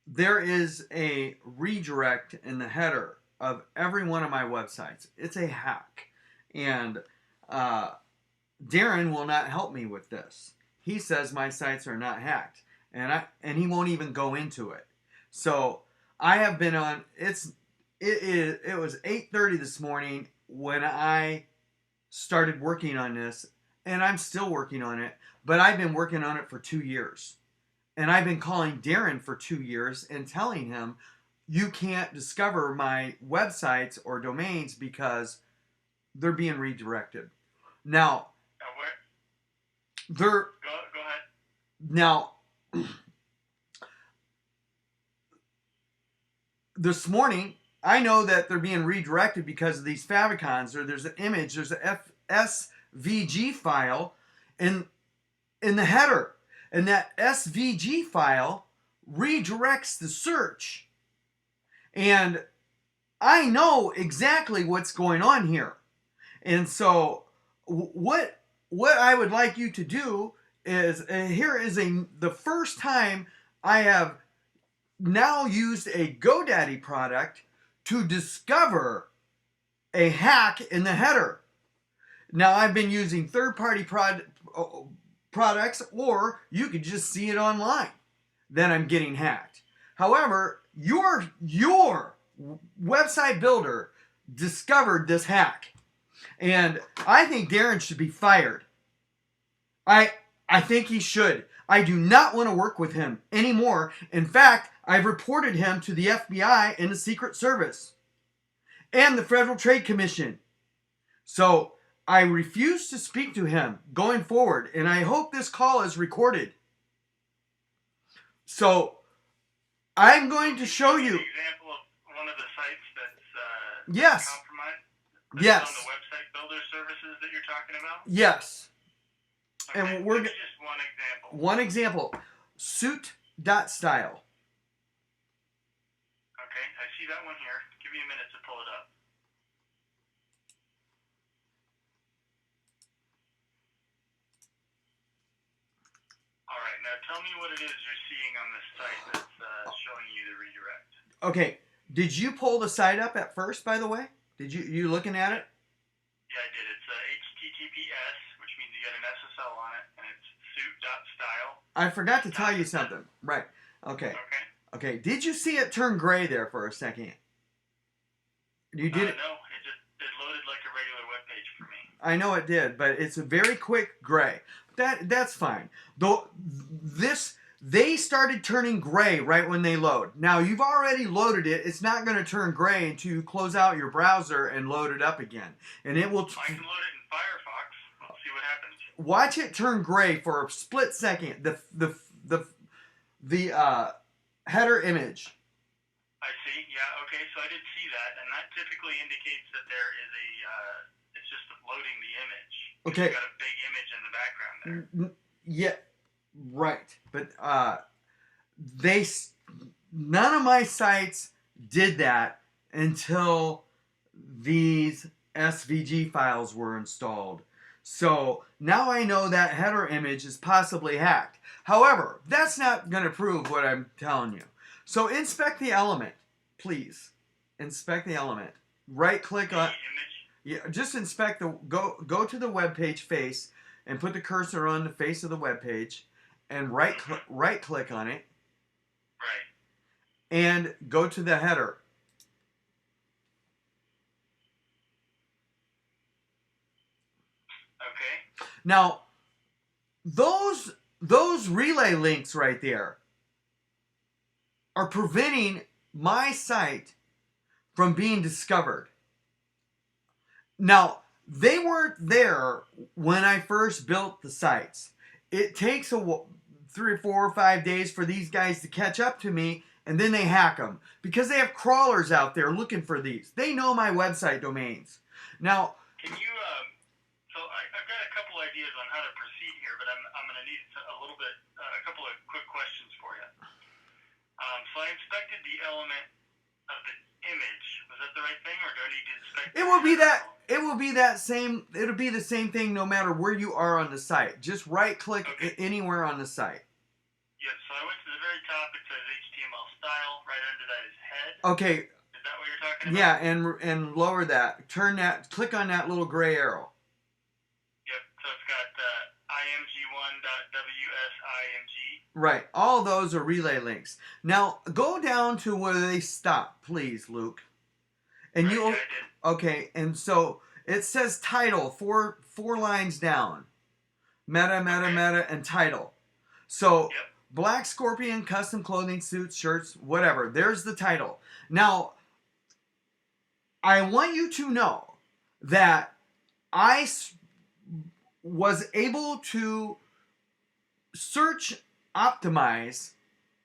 Speaker 3: there is a redirect in the header of every one of my websites. It's a hack. And Darren will not help me with this. He says my sites are not hacked. And he won't even go into it. So I have been on it was 8:30 this morning when I started working on this, and I'm still working on it, but I've been working on it for 2 years. And I've been calling Darren for 2 years and telling him, you can't discover my websites or domains because they're being redirected. Now,
Speaker 4: Go ahead.
Speaker 3: Now, this morning, I know that they're being redirected because of these favicons, or there's an image, there's a SVG file in the header. And that SVG file redirects the search. And I know exactly what's going on here. And so what I would like you to do is, here is the first time I have now used a GoDaddy product to discover a hack in the header. Now, I've been using third-party products, or you could just see it online. Then I'm getting hacked. However, your website builder discovered this hack, and I think Darren should be fired. I think he should. I do not want to work with him anymore. In fact, I've reported him to the FBI and the Secret Service and the Federal Trade Commission. So I refuse to speak to him going forward, and I hope this call is recorded. So I'm going to show you.
Speaker 4: An example of one of the sites that's
Speaker 3: yes.
Speaker 4: compromised?
Speaker 3: Yes.
Speaker 4: On the website builder services that you're talking about?
Speaker 3: Yes.
Speaker 4: Okay,
Speaker 3: And we're
Speaker 4: just one example.
Speaker 3: One example. SUIT.STYLE.
Speaker 4: Okay, I see that one here. Give me a minute to pull it up. All right, now tell me what it is you're seeing on this site that's showing you the redirect.
Speaker 3: Okay, did you pull the site up at first, by the way? Did you looking at it?
Speaker 4: Yeah, I did. It's HTTPS, which means you got an SSL on it, and it's SUIT.STYLE.
Speaker 3: I forgot to tell you something. Right. Okay. Okay. Did you see it turn gray there for a second? You did it?
Speaker 4: No, it loaded like a regular web page for me.
Speaker 3: I know it did, but it's a very quick gray. That's fine. Though they started turning gray right when they load. Now you've already loaded it. It's not going to turn gray until you close out your browser and load it up again, and it will.
Speaker 4: I can load it in Firefox. I'll see what happens.
Speaker 3: Watch it turn gray for a split second. The header image.
Speaker 4: I see. Yeah. Okay. So I did see that, and that typically indicates that there is it's just loading the image.
Speaker 3: Okay.
Speaker 4: You've got a big image in the background there.
Speaker 3: Yeah. Right. But none of my sites did that until these SVG files were installed. So now I know that header image is possibly hacked. However, that's not going to prove what I'm telling you. So inspect the element, please. Inspect the element. Right click on, yeah, just inspect the, go to the web page face and put the cursor on the face of the web page and right click on it.
Speaker 4: Right.
Speaker 3: And go to the header.
Speaker 4: Okay.
Speaker 3: Now, those relay links right there are preventing my site from being discovered. Now, they weren't there when I first built the sites. It takes 3 or 4 or 5 days for these guys to catch up to me, and then they hack them because they have crawlers out there looking for these. They know my website domains. Now,
Speaker 4: can you? So I've got a couple ideas on how to proceed here, but I'm going to need a little bit, a couple of quick questions for you. So I inspected the element of the image. Was that the right thing, or do I need to inspect?
Speaker 3: It will be that. It will be that same. It'll be the same thing no matter where you are on the site. Just right click anywhere on the site.
Speaker 4: Yes. So I went to the very top. It says HTML style. Right under that is head.
Speaker 3: Okay.
Speaker 4: Is that what you're talking about?
Speaker 3: Yeah, and lower that. Turn that. Click on that little gray arrow.
Speaker 4: Yep. So it's got img1.wsimg.
Speaker 3: Right. All those are relay links. Now go down to where they stop, please, Luke. And
Speaker 4: right,
Speaker 3: you'll.
Speaker 4: yeah,
Speaker 3: Okay, and so it says title, four lines down. Meta, and title. So,
Speaker 4: yep.
Speaker 3: Black Scorpion, custom clothing, suits, shirts, whatever. There's the title. Now, I want you to know that I was able to search optimize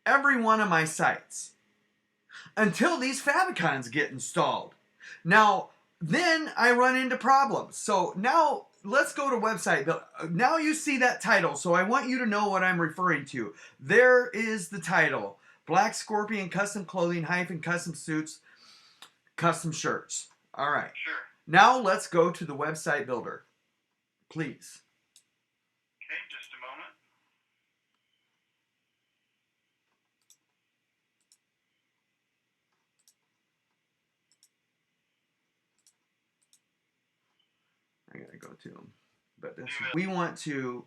Speaker 3: every one of my sites until these favicons get installed. Now, then I run into problems. So now let's go to website. Now you see that title. So I want you to know what I'm referring to. There is the title. Black Scorpion Custom Clothing hyphen Custom Suits Custom Shirts. All right.
Speaker 4: Sure.
Speaker 3: Now let's go to the website builder. Please.
Speaker 4: Okay, just a moment.
Speaker 3: I gotta go to them. But we want to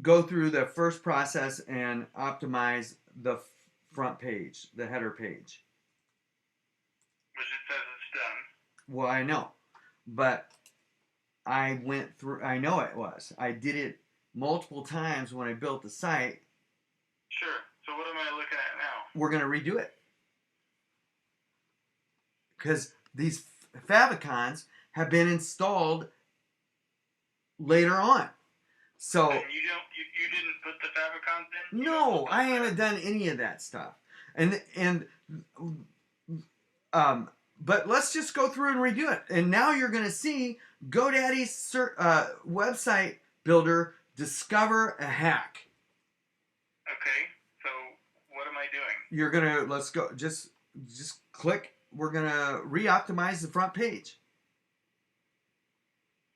Speaker 3: go through the first process and optimize the front page, the header page.
Speaker 4: Which it says it's done.
Speaker 3: Well, I know, but I went through. I know it was. I did it multiple times when I built the site.
Speaker 4: Sure. So what am I looking at now?
Speaker 3: We're gonna redo it because these favicons have been installed later on. So
Speaker 4: and you didn't put the favicons in?
Speaker 3: No, I haven't done any of that stuff. But let's just go through and redo it. And now you're going to see GoDaddy's website builder discover a hack.
Speaker 4: Okay, so what am I doing?
Speaker 3: You're going to, let's go, just click. We're going to re-optimize the front page.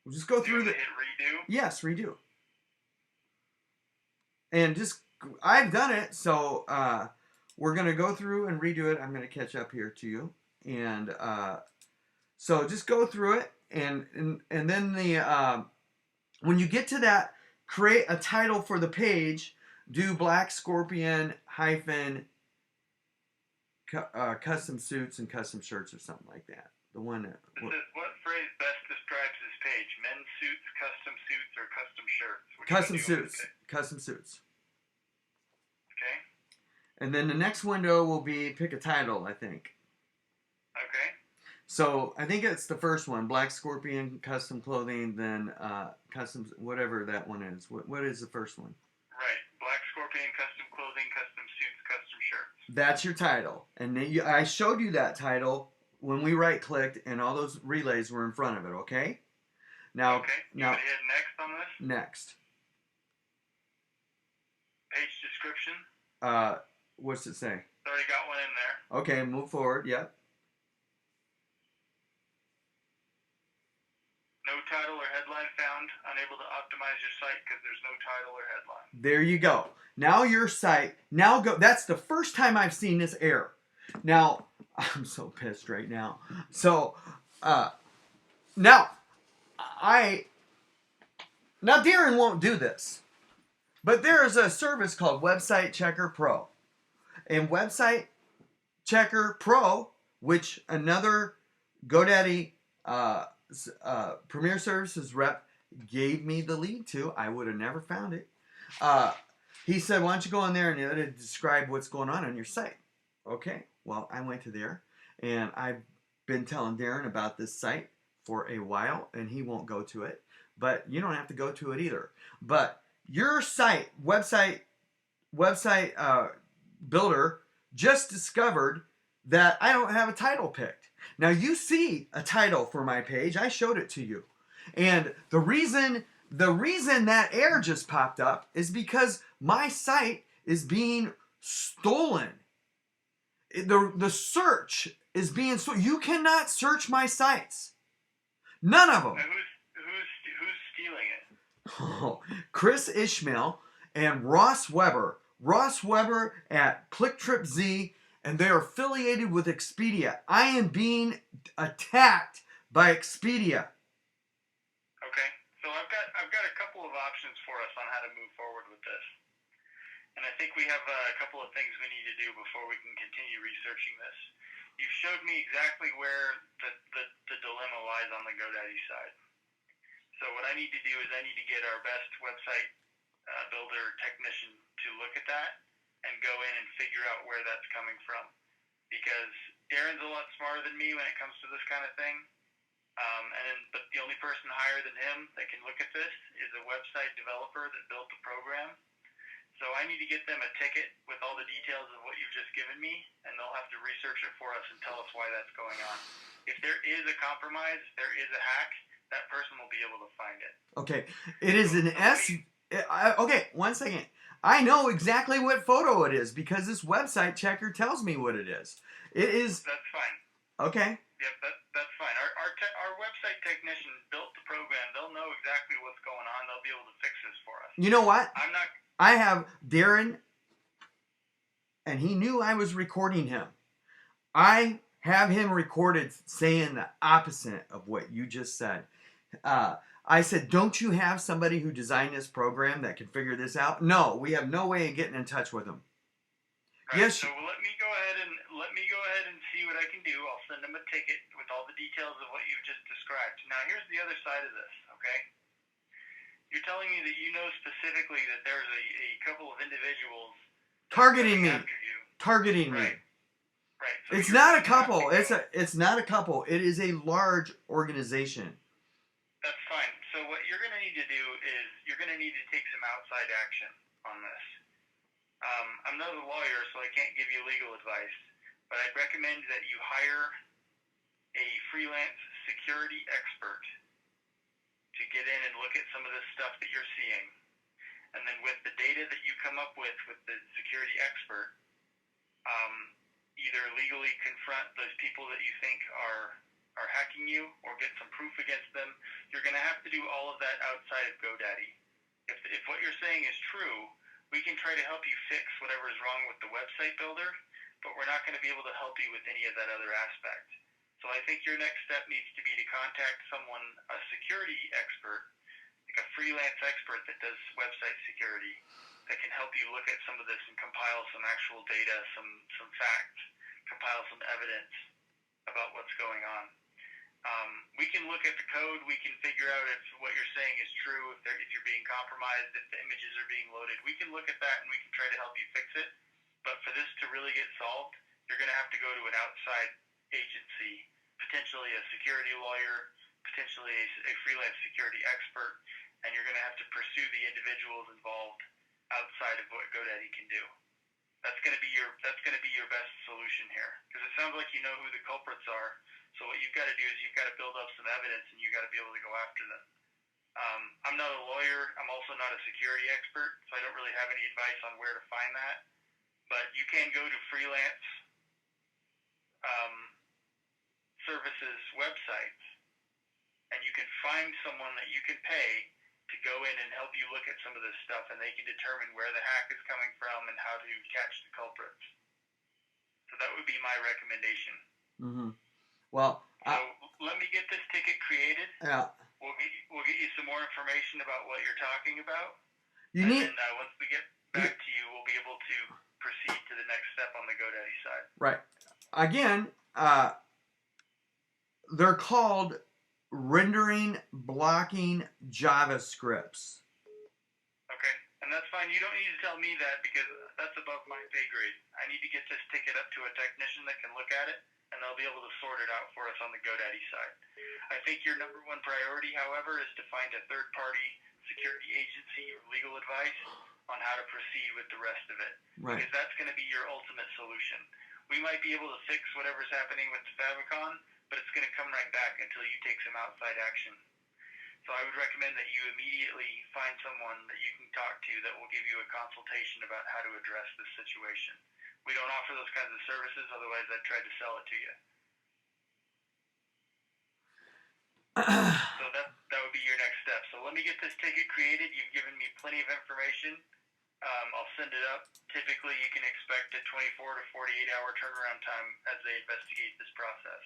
Speaker 3: We'll just go through the...
Speaker 4: Hit redo?
Speaker 3: Yes, redo. And just, I've done it, so we're going to go through and redo it. I'm going to catch up here to you. And so just go through it. And then the when you get to that, create a title for the page, do Black Scorpion hyphen custom suits and custom shirts or something like that. The one that...
Speaker 4: It says, what phrase best describes this page? Men's suits, custom suits, or custom shirts?
Speaker 3: Custom suits. Custom suits.
Speaker 4: Okay.
Speaker 3: And then the next window will be pick a title, I think.
Speaker 4: Okay.
Speaker 3: So I think it's the first one, Black Scorpion custom clothing, then custom whatever that one is. What is the first one?
Speaker 4: Right. Black Scorpion custom clothing, custom suits, custom shirts.
Speaker 3: That's your title. And then I showed you that title when we right clicked and all those relays were in front of it, okay? Now,
Speaker 4: okay. You want to hit next on this?
Speaker 3: Next.
Speaker 4: Page description.
Speaker 3: What's it say?
Speaker 4: It's already got one in there.
Speaker 3: Okay, move forward. Yep.
Speaker 4: no title or headline found. Unable to optimize your site because there's no title or headline.
Speaker 3: There you go. Now your site, now go, that's the first time I've seen this error. Now, I'm so pissed right now. So, now Darren won't do this, but there is a service called Website Checker Pro. And Website Checker Pro, which another GoDaddy Premier Services rep gave me the lead to, I would have never found it. He said, why don't you go on there and describe what's going on your site? Okay, well, I went to there, and I've been telling Darren about this site for a while, and he won't go to it. But you don't have to go to it either. But your site, website builder, just discovered that I don't have a title picked. Now you see a title for my page. I showed it to you. And the reason that error just popped up is because my site is being stolen. The search is being stolen. You cannot search my sites. None of them.
Speaker 4: Now who's stealing it?
Speaker 3: Oh, Chris Ishmael and Ross Weber. Ross Weber at ClickTripZ, and they are affiliated with Expedia. I am being attacked by Expedia.
Speaker 4: Okay, so I've got a couple of options for us on how to move forward with this. And I think we have a couple of things we need to do before we can continue researching this. You showed me exactly where the dilemma lies on the GoDaddy side. So what I need to do is I need to get our best website builder technician to look at that and go in and figure out where that's coming from. Because Darren's a lot smarter than me when it comes to this kind of thing. But the only person higher than him that can look at this is a website developer that built the program. So I need to get them a ticket with all the details of what you've just given me, and they'll have to research it for us and tell us why that's going on. If there is a compromise, if there is a hack, that person will be able to find it.
Speaker 3: Okay, it is an okay, 1 second. I know exactly what photo it is because this website checker tells me what it is. It is.
Speaker 4: That's fine.
Speaker 3: Okay.
Speaker 4: Yep, that's fine. Our website technician built the program. They'll know exactly what's going on. They'll be able to fix this for us.
Speaker 3: You know what?
Speaker 4: I'm not.
Speaker 3: I have Darren, and he knew I was recording him. I have him recorded saying the opposite of what you just said. I said, don't you have somebody who designed this program that can figure this out? No, we have no way of getting in touch with him.
Speaker 4: Right,
Speaker 3: Yes.
Speaker 4: so let me go ahead and see what I can do. I'll send them a ticket with all the details of what you've just described. Now, here's the other side of this, okay? You're telling me that you know specifically that there's a couple of individuals
Speaker 3: Targeting me.
Speaker 4: after you.
Speaker 3: Targeting me.
Speaker 4: Right. Right. So
Speaker 3: It's
Speaker 4: you're
Speaker 3: not a
Speaker 4: gonna have
Speaker 3: couple.
Speaker 4: to go-
Speaker 3: It's not a couple. It is a large organization.
Speaker 4: That's fine. So what you're going to need to do is you're going to need to take some outside action on this. I'm not a lawyer, so I can't give you legal advice, but I'd recommend that you hire a freelance security expert to get in and look at some of this stuff that you're seeing. And then with the data that you come up with the security expert, either legally confront those people that you think are hacking you or get some proof against them. You're going to have to do all of that outside of GoDaddy. If what you're saying is true, we can try to help you fix whatever is wrong with the website builder, but we're not going to be able to help you with any of that other aspect. So I think your next step needs to be to contact someone, a security expert, like a freelance expert that does website security, that can help you look at some of this and compile some actual data, some facts, compile some evidence about what's going on. We can look at the code. We can figure out if what you're saying is true, if you're being compromised, if the images are being loaded. We can look at that and we can try to help you fix it. But for this to really get solved, you're going to have to go to an outside agency, potentially a security lawyer, potentially a freelance security expert, and you're going to have to pursue the individuals involved outside of what GoDaddy can do. That's going to be your best solution here, because it sounds like you know who the culprits are. So what you've got to do is you've got to build up some evidence, and you've got to be able to go after them. I'm not a lawyer. I'm also not a security expert, so I don't really have any advice on where to find that. But you can go to freelance services websites and you can find someone that you can pay to go in and help you look at some of this stuff, and they can determine where the hack is coming from and how to catch the culprits. So that would be my recommendation.
Speaker 3: Mm-hmm. Well,
Speaker 4: so let me get this ticket created.
Speaker 3: Yeah.
Speaker 4: We'll get you some more information about what you're talking about.
Speaker 3: You need.
Speaker 4: And then once we get back to you, we'll be able to proceed to the next step on the GoDaddy side.
Speaker 3: Right. Again, they're called rendering blocking JavaScripts.
Speaker 4: Okay, and that's fine. You don't need to tell me that because that's above my pay grade. I need to get this ticket up to a technician that can look at it, and they'll be able to sort it out for us on the GoDaddy side. I think your number one priority, however, is to find a third-party security agency or legal advice on how to proceed with the rest of it.
Speaker 3: Right.
Speaker 4: Because that's going to be your ultimate solution. We might be able to fix whatever's happening with the favicon, but it's going to come right back until you take some outside action. So I would recommend that you immediately find someone that you can talk to that will give you a consultation about how to address this situation. We don't offer those kinds of services, otherwise I'd try to sell it to you. So that would be your next step. So let me get this ticket created. You've given me plenty of information. I'll send it up. Typically, you can expect a 24 to 48-hour turnaround time as they investigate this process.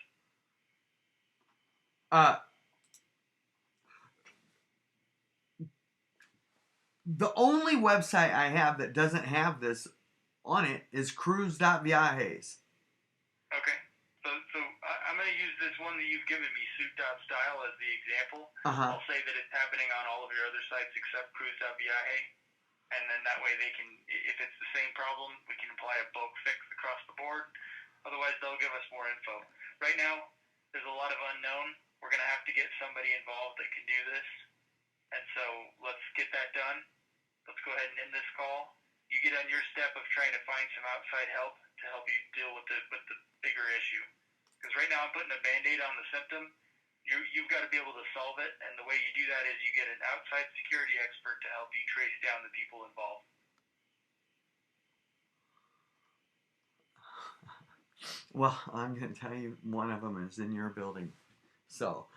Speaker 3: The only website I have that doesn't have this on it is Cruise.VIAJES.
Speaker 4: Okay. So I'm going to use this one that you've given me, SUIT.STYLE, as the example. I'll say that it's happening on all of your other sites except Cruise.VIAJES. And then that way they can, if it's the same problem, we can apply a bulk fix across the board. Otherwise, they'll give us more info. Right now, there's a lot of unknown. We're going to have to get somebody involved that can do this. And so let's get that done. Let's go ahead and end this call. You get on your step of trying to find some outside help to help you deal with the bigger issue. Because right now I'm putting a Band-Aid on the symptom. You've got to be able to solve it, and the way you do that is you get an outside security expert to help you trace down the people involved.
Speaker 3: Well, I'm going to tell you, one of them is in your building. So,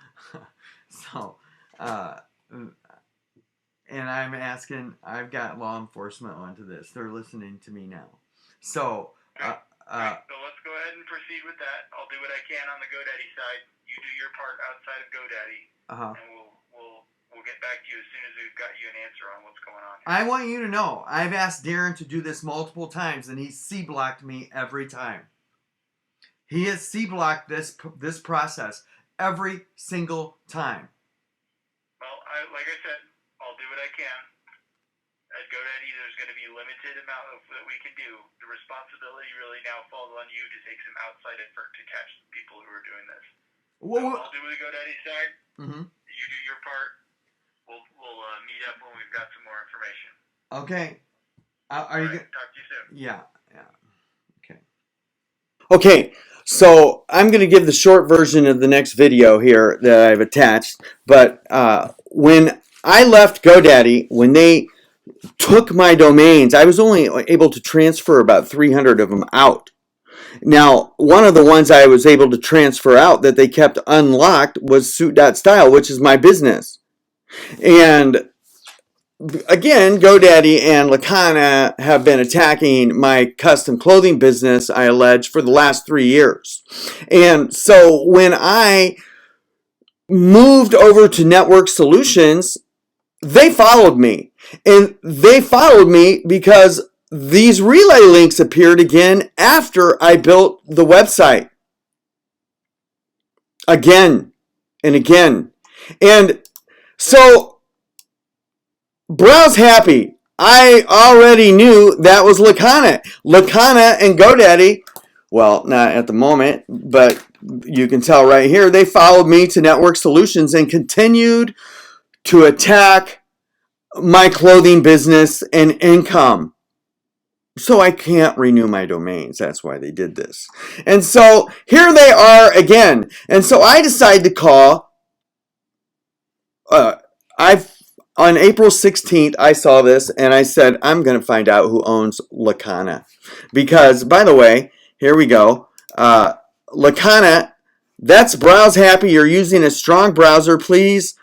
Speaker 3: and I'm asking, I've got law enforcement onto this. They're listening to me now. So,
Speaker 4: right. So let's go ahead and proceed with that. I'll do what I can on the GoDaddy side. You do your part outside of GoDaddy, and we'll get back to you as soon as we've got you an answer on what's going on here.
Speaker 3: I want you to know, I've asked Darren to do this multiple times, and he's C-blocked me every time. He has C-blocked this process every single time.
Speaker 4: Well, like I said, I'll do what I can. At GoDaddy, there's going to be a limited amount of that we can do. The responsibility really now falls on you to take some outside effort to catch the people who are doing this.
Speaker 3: Well,
Speaker 4: so I'll do the GoDaddy side.
Speaker 3: Mm-hmm.
Speaker 4: You do your part. We'll meet up when we've got some more information.
Speaker 3: Okay. Are you going to
Speaker 4: talk to you soon?
Speaker 3: Yeah. Okay.
Speaker 1: Okay, so I'm going to give the short version of the next video here that I've attached. But when I left GoDaddy, when they took my domains, I was only able to transfer about 300 of them out. Now, one of the ones I was able to transfer out that they kept unlocked was SUIT.STYLE, which is my business. And again, GoDaddy and LAKANA have been attacking my custom clothing business, I allege, for the last 3 years. And so when I moved over to Network Solutions, they followed me. And they followed me because these relay links appeared again after I built the website. Again and again. And so, browse happy. I already knew that was LAKANA. LAKANA and GoDaddy, well, not at the moment, but you can tell right here, they followed me to Network Solutions and continued to attack my clothing business and income. So I can't renew my domains. That's why they did this. And so here they are again. And so I decided to call. On April 16th, I saw this and I said, I'm going to find out who owns LAKANA. Because, by the way, here we go. LAKANA
Speaker 3: That's Browse Happy. You're using a strong browser. Please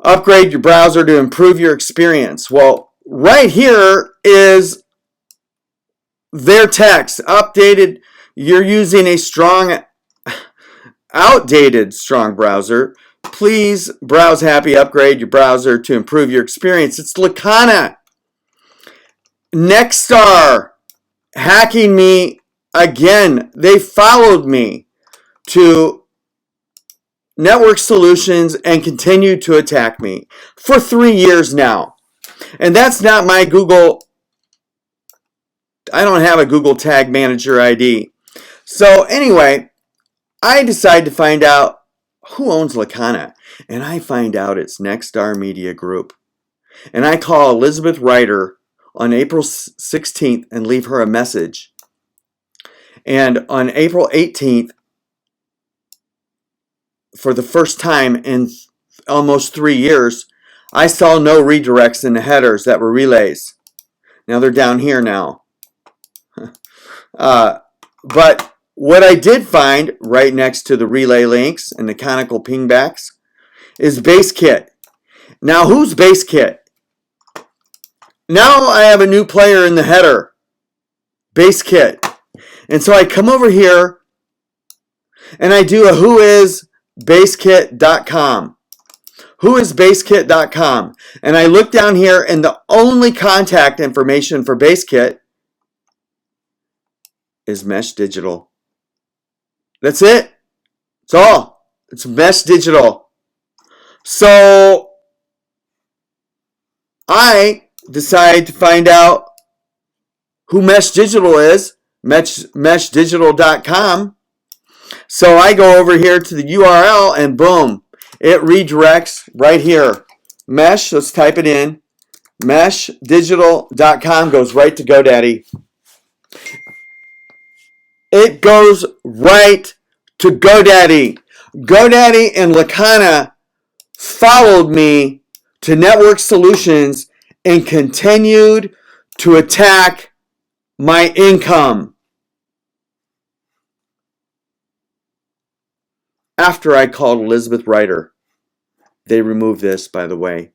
Speaker 3: upgrade your browser to improve your experience. Well, right here is their text. Updated. You're using a outdated strong browser. Please, Browse Happy, upgrade your browser to improve your experience. It's LAKANA. NEXSTAR hacking me again. They followed me to Network Solutions and continue to attack me for 3 years now. And that's not my Google. I don't have a Google Tag Manager ID. So anyway, I decide to find out who owns LAKANA. And I find out it's NEXSTAR Media Group. And I call Elizabeth Ryder on April 16th and leave her a message. And on April 18th, for the first time in almost 3 years, I saw no redirects in the headers that were relays. Now they're down here now. But what I did find right next to the relay links and the conical pingbacks is BASEKIT. Now who's BASEKIT? Now I have a new player in the header, BASEKIT. And so I come over here and I do a whoisbasekit.com. Whoisbasekit.com. And I look down here and the only contact information for BASEKIT is Mesh Digital. That's it. It's all. It's Mesh Digital. So I decide to find out who Mesh Digital is, meshdigital.com. So I go over here to the URL and boom, it redirects right here. Mesh, let's type it in. Meshdigital.com goes right to GoDaddy. It goes right to GoDaddy. GoDaddy and LAKANA followed me to Network Solutions and continued to attack my income. After I called Elizabeth Ryder. They removed this, by the way.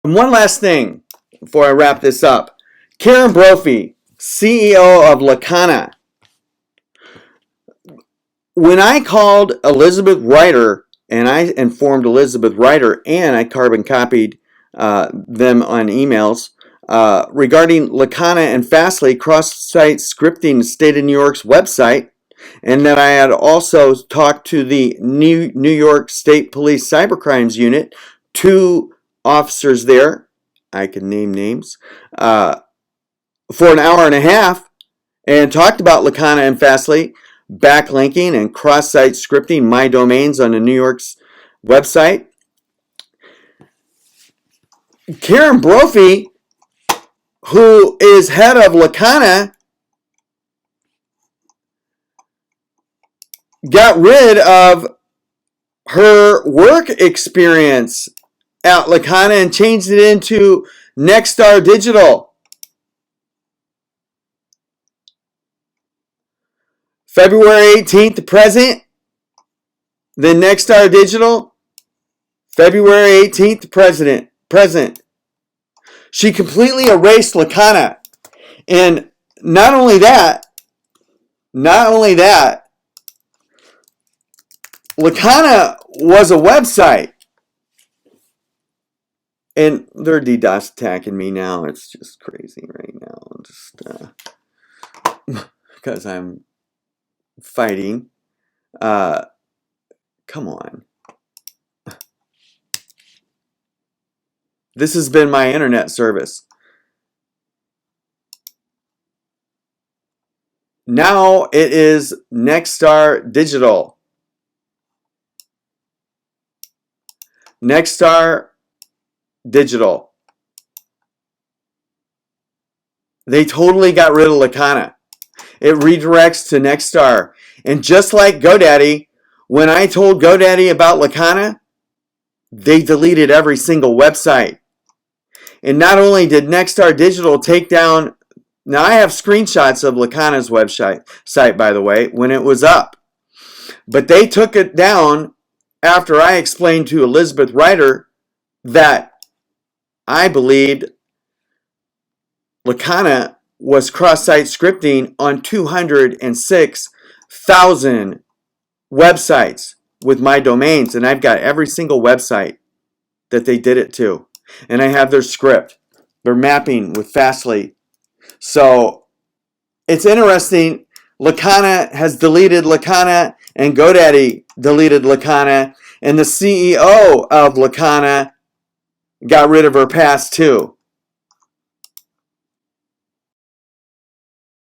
Speaker 3: And one last thing before I wrap this up. Karen BROPHY, CEO of LAKANA. When I called Elizabeth Ryder, and I informed Elizabeth Ryder, and I carbon copied them on emails, regarding LAKANA and FASTLY cross-site scripting state of New York's website, and that I had also talked to the New York State Police Cybercrimes Unit, 2 officers there, I can name names, for an hour and a half, and talked about LAKANA and FASTLY, backlinking and cross-site scripting my domains on the New York's website. Karen BROPHY, who is head of LAKANA, got rid of her work experience at LAKANA and changed it into NEXSTAR Digital. February 18th to present, then NEXSTAR Digital, February 18th to present. She completely erased LAKANA. And not only that, LAKANA was a website. And they're DDoS attacking me now. It's just crazy right now. Just because I'm fighting. Come on. This has been my internet service. Now it is NEXSTAR Digital. NEXSTAR Digital. They totally got rid of LAKANA. It redirects to NEXSTAR. And just like GoDaddy, when I told GoDaddy about LAKANA, they deleted every single website. And not only did NEXSTAR Digital take down Now, I have screenshots of LAKANA's website, by the way, when it was up. But they took it down after I explained to Elizabeth Ryder that I believed LAKANA was cross-site scripting on 206,000 websites with my domains. And I've got every single website that they did it to. And I have their script. They're mapping with FASTLY. So it's interesting. LAKANA has deleted LAKANA, and GODADDY deleted LAKANA, and the CEO of LAKANA got rid of her pass too.